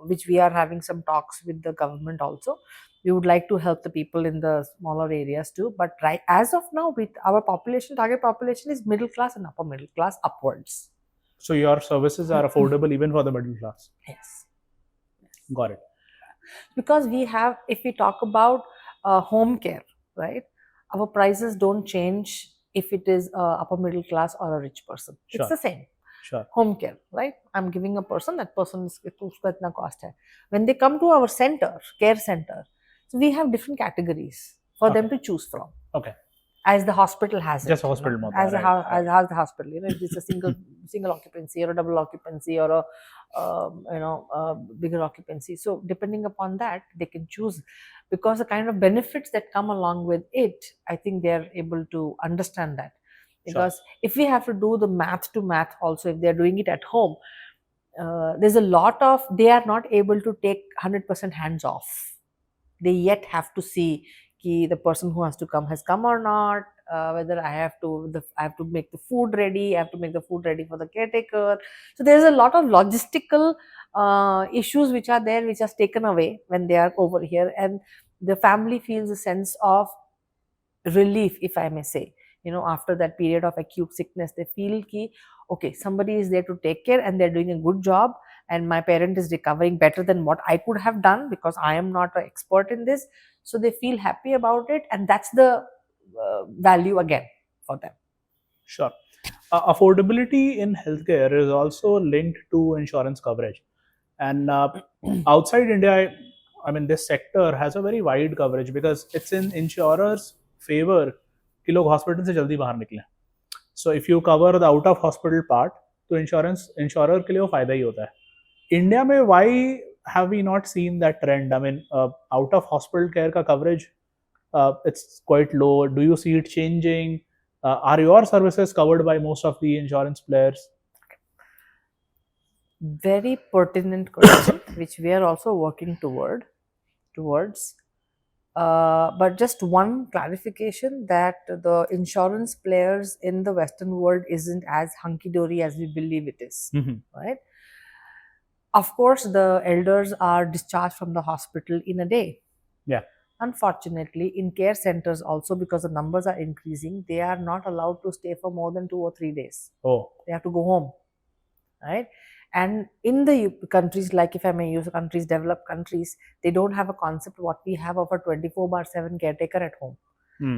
which we are having some talks with the government also. We would like to help the people in the smaller areas too. But right as of now, our target population is middle class and upper middle class upwards. So your services are affordable even for the middle class? Yes. Got it. Because if we talk about home care, right, our prices don't change if it is upper middle class or a rich person. It's the same. Home care, right? I'm giving a person, that person is uska itna cost hai. When they come to our center, care center, so we have different categories for them to choose from. Okay. As the hospital has it. Just hospital model. As the hospital, if it's a single occupancy or a double occupancy or a bigger occupancy. So depending upon that, they can choose, because the kind of benefits that come along with it, I think they are able to understand that. Because if we have to do the math to math also, if they are doing it at home, there's a lot of, they are not able to take 100% hands off. They yet have to see the person who has come or not, whether I have to make the food ready, I have to make the food ready for the caretaker. So there's a lot of logistical issues which are there, which are taken away when they are over here, and the family feels a sense of relief, if I may say. After that period of acute sickness, they feel ki, okay, somebody is there to take care and they're doing a good job, and my parent is recovering better than what I could have done because I am not an expert in this. So they feel happy about it, and that's the value again for them. Sure. Affordability in healthcare is also linked to insurance coverage. And outside India, I mean, this sector has a very wide coverage because it's in insurers' favor कि लोग hospital से जल्दी बाहर निकलें. So if you cover the out of hospital part, तो insurer के लिए वो फायदा ही होता है. India में why have we not seen that trend? I mean, out of hospital care का coverage, it's quite low. Do you see it changing? Are your services covered by most of the insurance players? Very pertinent question, which we are also working towards. But just one clarification, that the insurance players in the Western world isn't as hunky-dory as we believe it is, right? Of course, the elders are discharged from the hospital in a day. Yeah. Unfortunately, in care centers also, because the numbers are increasing, they are not allowed to stay for more than 2 or 3 days. Oh. They have to go home, right? And in the countries, like if I may use countries, developed countries, they don't have a concept what we have of a 24/7 caretaker at home.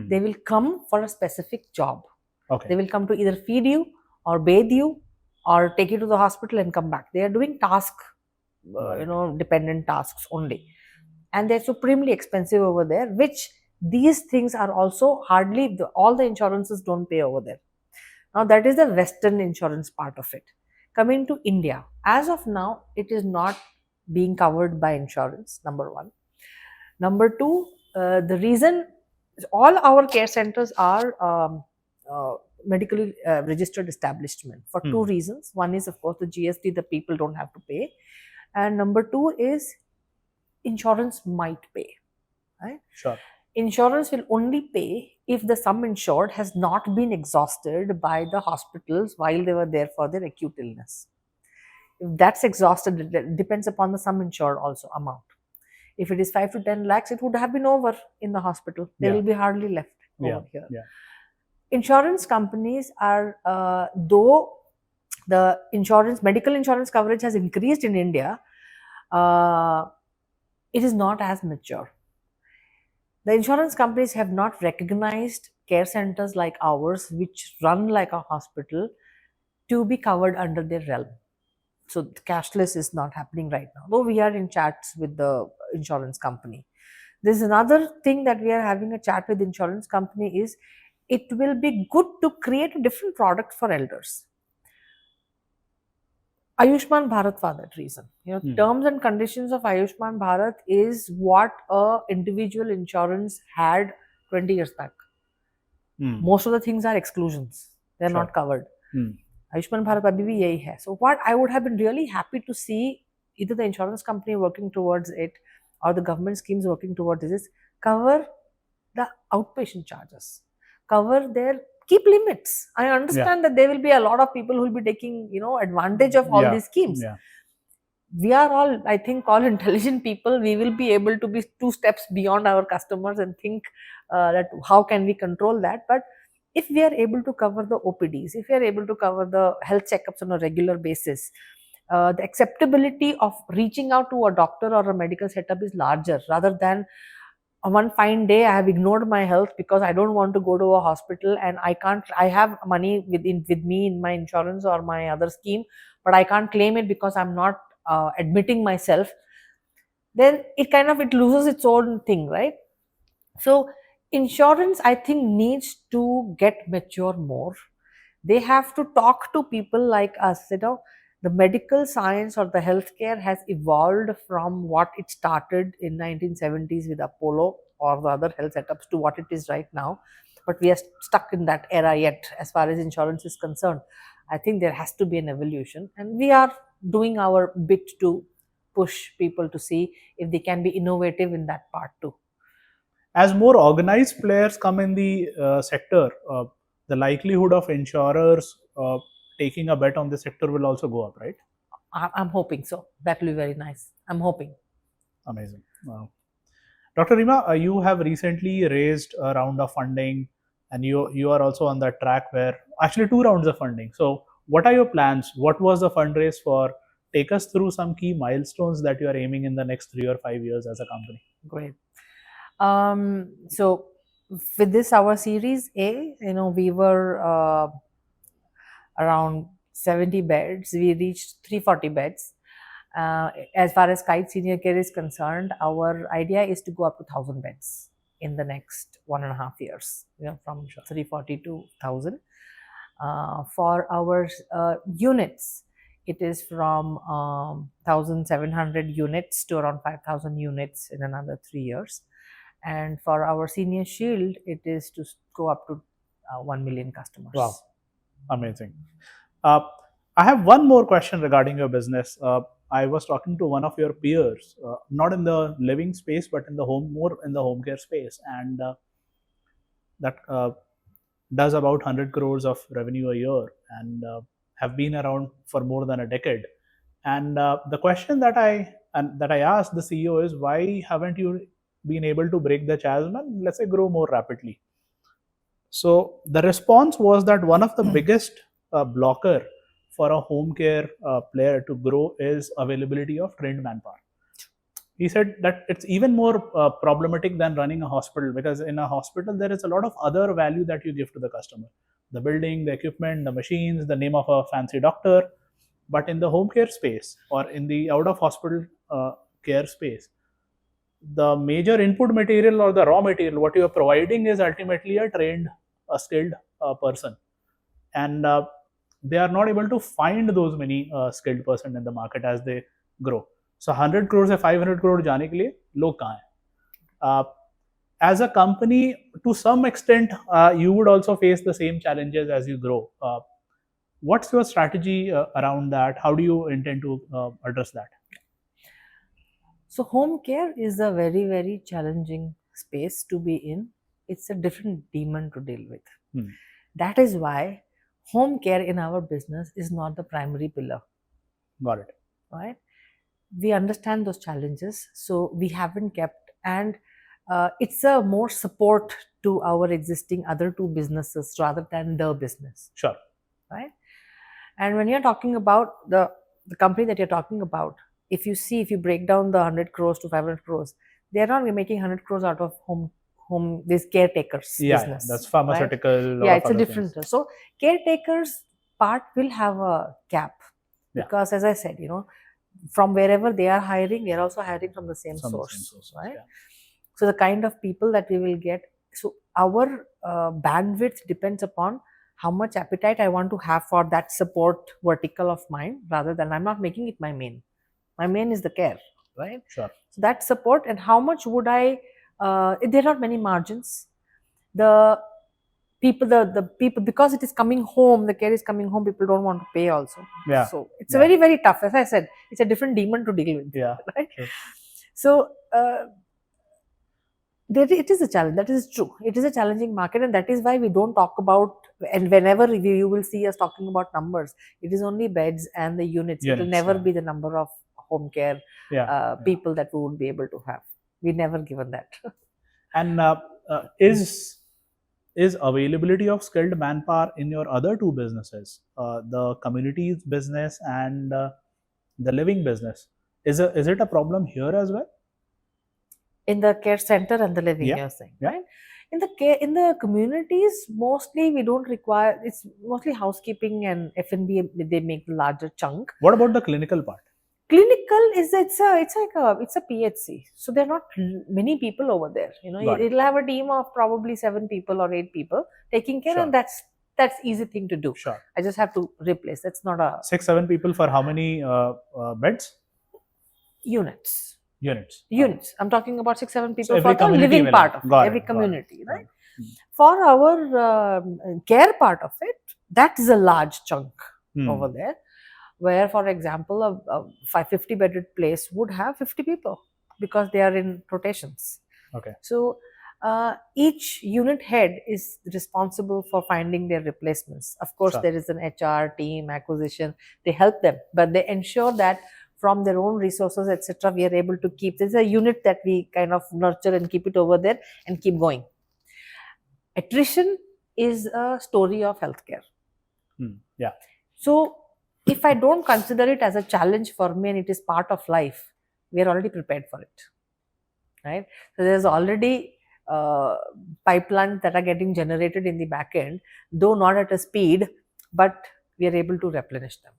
They will come for a specific job. Okay. They will come to either feed you or bathe you or take you to the hospital and come back. They are doing dependent tasks only. And they're supremely expensive over there, which these things are also hardly, all the insurances don't pay over there. Now that is the Western insurance part of it. Coming to India, as of now, it is not being covered by insurance, number one. Number two, the reason, all our care centers are medically registered establishment for two reasons. One is, of course, the GST that people don't have to pay. And number two is insurance might pay, right? Sure. Insurance will only pay if the sum insured has not been exhausted by the hospitals while they were there for their acute illness. If that's exhausted, it depends upon the sum insured also amount. If it is 5 to 10 lakhs, it would have been over in the hospital. There will be hardly left over here. Yeah. Insurance companies are, though the medical insurance coverage has increased in India, it is not as mature. The insurance companies have not recognized care centers like ours, which run like a hospital, to be covered under their realm. So cashless is not happening right now, though we are in chats with the insurance company. There's another thing that we are having a chat with the insurance company is, it will be good to create a different product for elders. Ayushman Bharat for that reason. Terms and conditions of Ayushman Bharat is what a individual insurance had 20 years back. Most of the things are exclusions. They're not covered. Ayushman Bharat abhi bhi yahi hai. So what I would have been really happy to see, either the insurance company working towards it or the government schemes working towards this, is cover the outpatient charges. Cover their, keep limits. I understand that there will be a lot of people who will be taking, advantage of all these schemes. We are all, I think, all intelligent people. We will be able to be 2 steps beyond our customers and think that how can we control that. But if we are able to cover the OPDs, if we are able to cover the health checkups on a regular basis, the acceptability of reaching out to a doctor or a medical setup is larger, rather than one fine day I have ignored my health because I don't want to go to a hospital and I have money with me in my insurance or my other scheme, but I can't claim it because I'm not admitting myself. Then it loses its own thing, right? So insurance, I think, needs to get mature more. They have to talk to people like us. The medical science or the healthcare has evolved from what it started in 1970s with Apollo or the other health setups to what it is right now. But we are stuck in that era yet as far as insurance is concerned. I think there has to be an evolution, and we are doing our bit to push people to see if they can be innovative in that part too. As more organized players come in the sector, the likelihood of insurers taking a bet on the sector will also go up, right? I'm hoping so. That will be very nice. I'm hoping. Amazing. Wow. Dr. Reema, you have recently raised a round of funding, and you are also on that track where actually two rounds of funding. So, what are your plans? What was the fundraise for? Take us through some key milestones that you are aiming in the next 3 or 5 years as a company. Great. So with this, our Series A, we were around 70 beds. We reached 340 beds. As far as KITES Senior Care is concerned, our idea is to go up to 1,000 beds in the next 1.5 years, from 340 to 1,000. For our units, it is from 1,700 units to around 5,000 units in another 3 years. And for our Senior Shield, it is to go up to 1 million customers. Wow, amazing. I have one more question regarding your business. I was talking to one of your peers, not in the living space, but in the more in the home care space, and that does about 100 crores of revenue a year, and have been around for more than a decade. And the question that I asked the CEO is, why haven't you been able to break the chasm and, let's say, grow more rapidly? So the response was that one of the biggest blocker for a home care player to grow is availability of trained manpower. He said that it's even more problematic than running a hospital, because in a hospital there is a lot of other value that you give to the customer: the building, the equipment, the machines, the name of a fancy doctor. But in the home care space, or in the out of hospital care space, the major input material or the raw material what you are providing is ultimately a trained, a skilled person, and they are not able to find those many skilled person in the market as they grow. So 100 crore से 500 crore जाने के लिए लोग कहाँ हैं? As a company, to some extent, you would also face the same challenges as you grow. What's your strategy around that? How do you intend to address that? So home care is a very, very challenging space to be in. It's a different demon to deal with. That is why home care in our business is not the primary pillar. Got it. Right? We understand those challenges, so we haven't kept, and it's a more support to our existing other two businesses rather than the business. Sure. Right? And when you're talking about the company that you're talking about, if you break down the 100 crores to 500 crores, they're not making 100 crores out of home this caretakers business. That's pharmaceutical. Right? Yeah, it's a different thing. So caretakers part will have a gap, because as I said, from wherever they are hiring, they are also hiring from the same source, right? Yeah. So the kind of people that we will get, so our bandwidth depends upon how much appetite I want to have for that support vertical of mine, rather than I'm not making it my main. My main is the care, right? Sure. So that support, and how much would I, there are many margins. The people, because it is coming home, the care is coming home, people don't want to pay also. Yeah. So it's a very, very tough, as I said, it's a different demon to deal with. Yeah. Right? Sure. So it is a challenge. That is true. It is a challenging market, and that is why we don't talk about, and whenever you will see us talking about numbers, it is only beds and the units. It will never be the number of home care people that we would be able to have. We never given that. And is availability of skilled manpower in your other two businesses, the communities business and the living business, is it a problem here as well? In the care center and the living, you're saying, right? In the communities, mostly we don't require. It's mostly housekeeping and F&B. They make the larger chunk. What about the clinical part? Clinical is it's a PHC, so there are not many people over there. It'll have a team of probably 7 people or 8 people taking care, and that's easy thing to do. Sure. I just have to replace. That's not a 6-7 people for how many beds? Units. I'm talking about 6-7 people so for the living part of every community, right? For our care part of it, that is a large chunk over there. Where, for example, a 50-bedded place would have 50 people, because they are in rotations. Okay. So each unit head is responsible for finding their replacements. Of course, there is an HR team, acquisition. They help them, but they ensure that from their own resources, etc., we are able to keep. There's a unit that we kind of nurture and keep it over there and keep going. Attrition is a story of healthcare. Yeah. So if I don't consider it as a challenge for me and it is part of life, we are already prepared for it, right? So there's already pipelines that are getting generated in the back end, though not at a speed, but we are able to replenish them.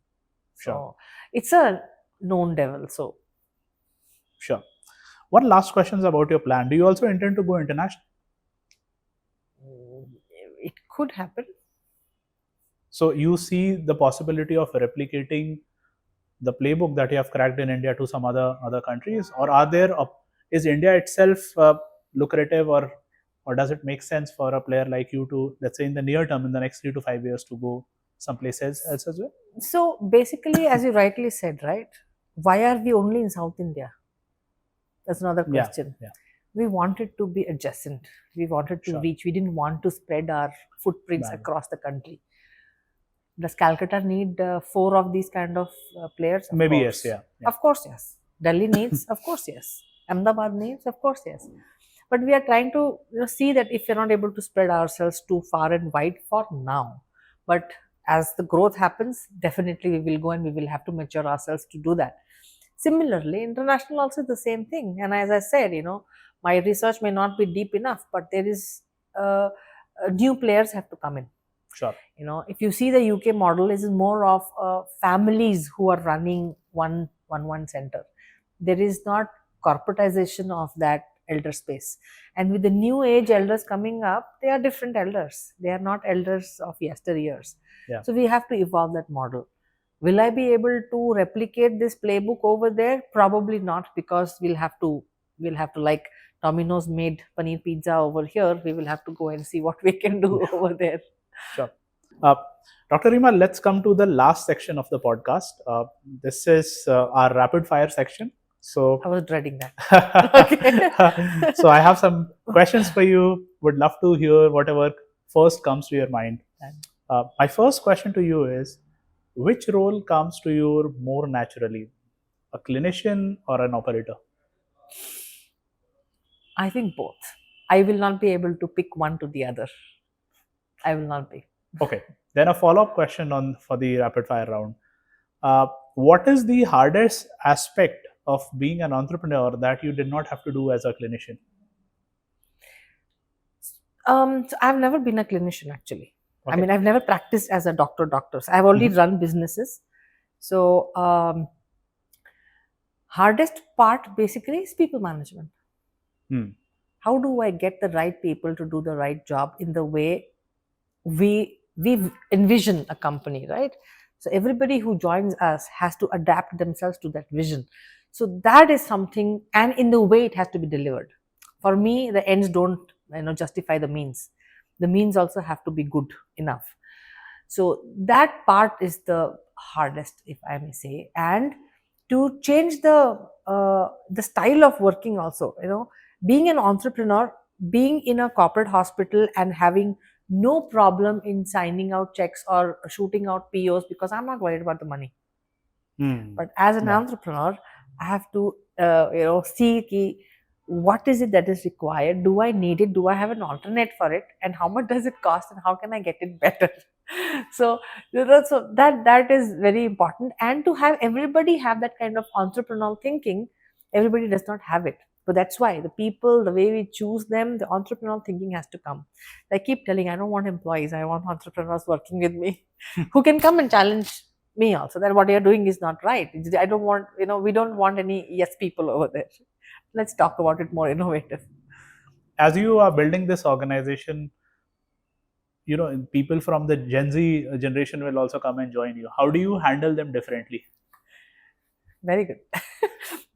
Sure. So it's a known devil. So sure. One last question is about your plan. Do you also intend to go international? It could happen. So you see the possibility of replicating the playbook that you have cracked in India to some other countries, or is India itself lucrative, or does it make sense for a player like you to, let's say in the near term, in the next 3 to 5 years, to go someplace else as well? So basically, as you rightly said, right? Why are we only in South India? That's another question. Yeah. We wanted to be adjacent. We wanted to reach. We didn't want to spread our footprints across the country. Does Calcutta need 4 of these kind of players? Of Maybe course. yes, yeah. Of course, yes. Delhi needs, of course, yes. Ahmedabad needs, of course, yes. But we are trying to see that if we're not able to spread ourselves too far and wide for now, but as the growth happens, definitely we will go and we will have to mature ourselves to do that. Similarly, international also the same thing. And as I said, my research may not be deep enough, but there is new players have to come in. Sure. If you see the UK model, is more of families who are running one center. There is not corporatization of that elder space. And with the new age elders coming up, they are different elders. They are not elders of yesteryears. Yeah. So we have to evolve that model. Will I be able to replicate this playbook over there? Probably not, because we'll have to like Domino's made paneer pizza over here. We will have to go and see what we can do over there. Sure. Dr. Reema, let's come to the last section of the podcast. This is our rapid fire section. So I was dreading that. So I have some questions for you. Would love to hear whatever first comes to your mind. My first question to you is, which role comes to you more naturally, a clinician or an operator? I think both. I will not be able to pick one to the other. I will not be. Okay. Then a follow-up question for the rapid fire round. What is the hardest aspect of being an entrepreneur that you did not have to do as a clinician? So I've never been a clinician, actually. Okay. I mean, I've never practiced as a doctor. So I've only run businesses. So hardest part basically is people management. How do I get the right people to do the right job in the way we envision a company, right? So everybody who joins us has to adapt themselves to that vision. So that is something, and in the way it has to be delivered. For me, the ends don't justify the means. The means also have to be good enough. So that part is the hardest, if I may say. And to change the style of working also, being an entrepreneur, being in a corporate hospital and having no problem in signing out checks or shooting out POs, because I'm not worried about the money. But as an entrepreneur, I have to see what is it that is required. Do I need it? Do I have an alternate for it? And how much does it cost? And how can I get it better? So that is very important. And to have everybody have that kind of entrepreneurial thinking, everybody does not have it. So that's why the people, the way we choose them, the entrepreneurial thinking has to come. I keep telling, I don't want employees. I want entrepreneurs working with me who can come and challenge me also, that what you're doing is not right. I don't want, we don't want any yes people over there. Let's talk about it more innovative. As you are building this organization, people from the Gen Z generation will also come and join you. How do you handle them differently? Very good.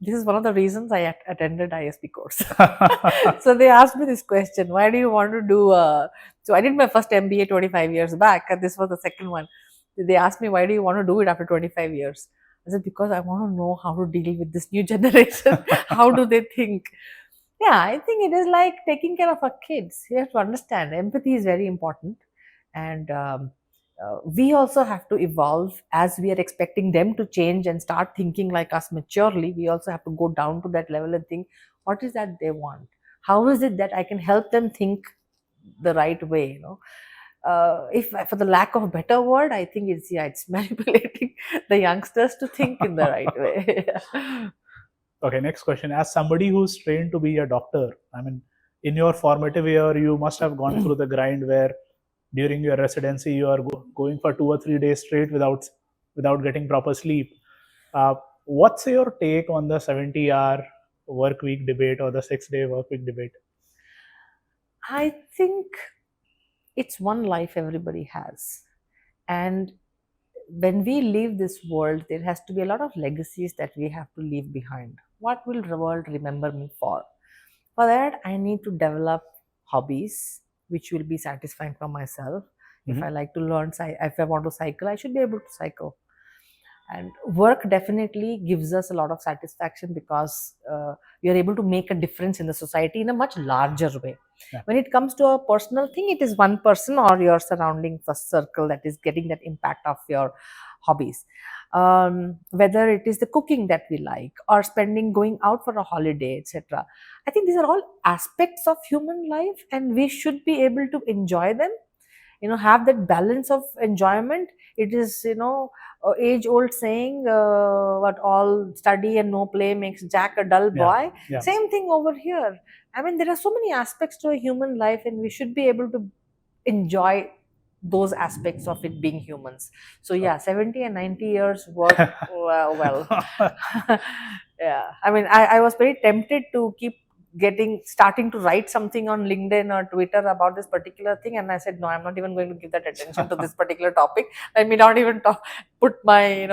This is one of the reasons I attended ISP course. So they asked me this question, why do you want to do so I did my first MBA 25 years back, and this was the second one. They asked me, why do you want to do it after 25 years? I said, because I want to know how to deal with this new generation. How do they think? Yeah, I think it is like taking care of our kids. You have to understand, empathy is very important. And we also have to evolve as we are expecting them to change and start thinking like us maturely. We also have to go down to that level and think, what is that they want? How is it that I can help them think the right way? If for the lack of a better word, I think it's manipulating the youngsters to think in the right way. Okay, next question. As somebody who's trained to be a doctor, I mean, in your formative year, you must have gone through the grind where during your residency you are going for 2 or 3 days straight without getting proper sleep. What's your take on the 70-hour work week debate or the 6-day work week debate? I think it's one life everybody has, and when we leave this world, there has to be a lot of legacies that we have to leave behind. What will the world remember me for? For that, I need to develop hobbies which will be satisfying for myself. If I like to learn, if I want to cycle, I should be able to cycle. And work definitely gives us a lot of satisfaction because we are able to make a difference in the society in a much larger way. Yeah. When it comes to a personal thing, it is one person or your surrounding first circle that is getting that impact of your hobbies. Whether it is the cooking that we like or going out for a holiday, etc. I think these are all aspects of human life, and we should be able to enjoy them. Have that balance of enjoyment. It is age old saying, what all study and no play makes Jack a dull boy. Yeah. Same thing over here. I mean, there are so many aspects to a human life, and we should be able to enjoy those aspects of it being humans. So yeah, 70 and 90 years work well. Yeah, I mean, I was very tempted to keep starting to write something on LinkedIn or Twitter about this particular thing, and I said, no, I'm not even going to give that attention to this particular topic. Let me not even put my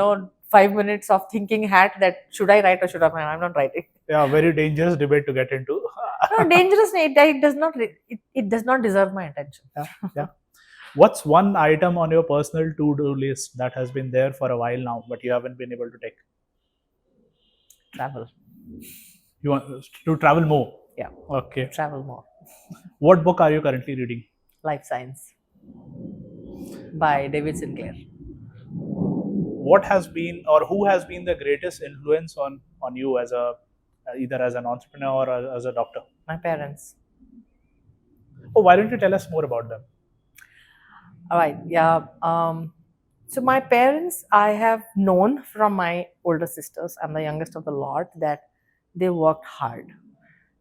5 minutes of thinking hat that should I write or should I'm not writing. Yeah, very dangerous debate to get into. No, dangerous. It does not. It does not deserve my attention. Yeah. What's one item on your personal to-do list that has been there for a while now, but you haven't been able to take? Travel. You want to travel more? Yeah. Okay. Travel more. What book are you currently reading? Life Science by David Sinclair. What has been or who has been the greatest influence on you as either as an entrepreneur or as a doctor? My parents. Oh, why don't you tell us more about them? All right. Yeah. So my parents, I have known from my older sisters, I'm the youngest of the lot, that they worked hard.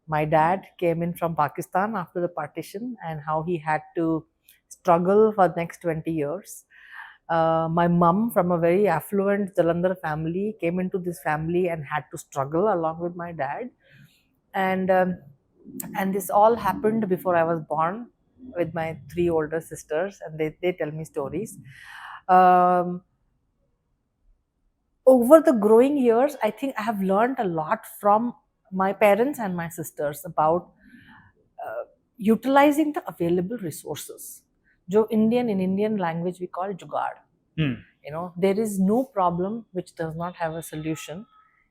My dad came in from Pakistan after the partition, and how he had to struggle for the next 20 years. My mum, from a very affluent Jalandhar family, came into this family and had to struggle along with my dad. And this all happened before I was born, with my 3 older sisters, and they tell me stories. Over the growing years, I think I have learned a lot from my parents and my sisters about utilizing the available resources. In Indian language we call jugaad. There is no problem which does not have a solution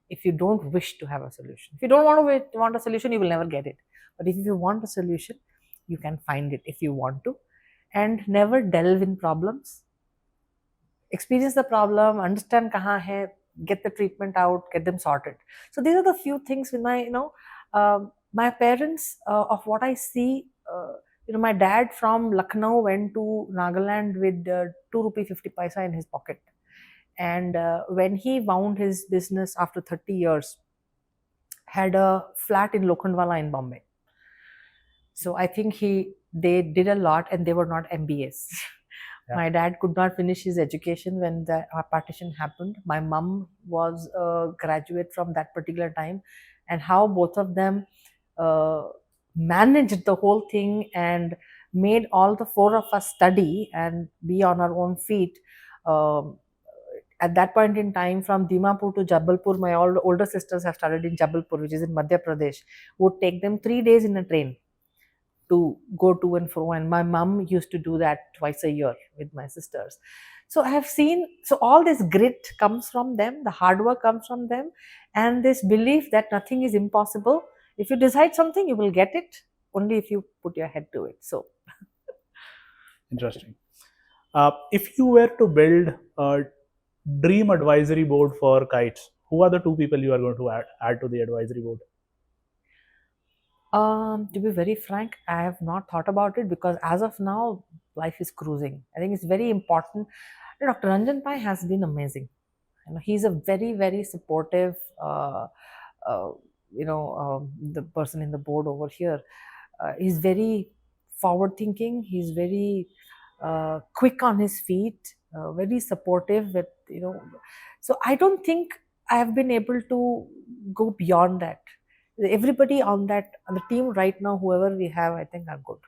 if you don't wish to have a solution. If you don't want a solution, you will never get it. But if you want a solution, you can find it if you want to. And never delve in problems. Experience the problem, understand kahan hai, get the treatment out, get them sorted. So these are the few things with my parents, of what I see. My dad from Lucknow went to Nagaland with 2 rupee 50 paisa in his pocket. And when he wound his business after 30 years, had a flat in Lokhandwala in Bombay. So I think they did a lot, and they were not MBAs. Yeah. My dad could not finish his education when the partition happened. My mum was a graduate from that particular time, and how both of them managed the whole thing and made all the 4 of us study and be on our own feet. At that point in time, from Dimapur to Jabalpur, my older sisters have studied in Jabalpur, which is in Madhya Pradesh. Would take them 3 days in a train to go to and fro, and my mum used to do that twice a year with my sisters. So I have seen, so all this grit comes from them, the hard work comes from them, and this belief that nothing is impossible. If you decide something, you will get it only if you put your head to it. So interesting. If you were to build a dream advisory board for kites, who are the two people you are going to add to the advisory board? To be very frank, I have not thought about it because as of now, life is cruising. I think it's very important. Dr. Ranjan Pai has been amazing. He's a very, very supportive, uh, the person in the board over here. He's very forward thinking. He's very quick on his feet, very supportive. So I don't think I have been able to go beyond that. Everybody on the team right now, whoever we have, I think are good.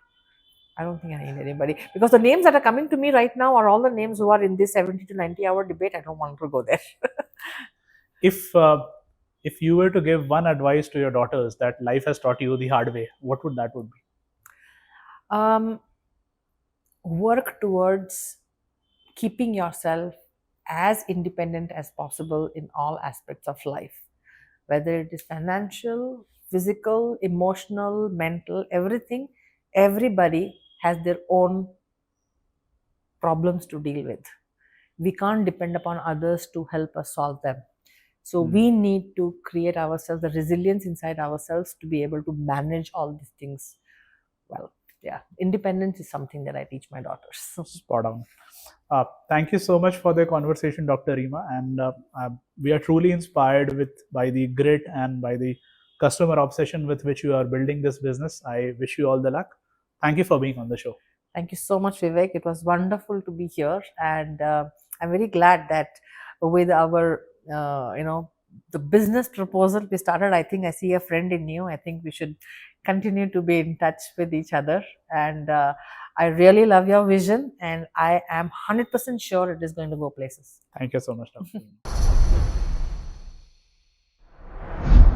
I don't think I need anybody because the names that are coming to me right now are all the names who are in this 70 to 90-hour debate. I don't want to go there. If you were to give one advice to your daughters that life has taught you the hard way, what would that would be? Work towards keeping yourself as independent as possible in all aspects of life, whether it is financial, physical, emotional, mental, everything. Everybody has their own problems to deal with. We can't depend upon others to help us solve them. So we need to create ourselves the resilience inside ourselves to be able to manage all these things well. Yeah, independence is something that I teach my daughters. Spot on. Thank you so much for the conversation, Dr. Reema, and we are truly inspired by the grit and by the customer obsession with which you are building this business. I wish you all the luck. Thank you for being on the show. Thank you so much, Vivek. It was wonderful to be here, and I'm very glad that with our the business proposal we started, I think I see a friend in you. I think we should continue to be in touch with each other, and I really love your vision, and I am 100% sure it is going to go places. Thank you so much, Dr.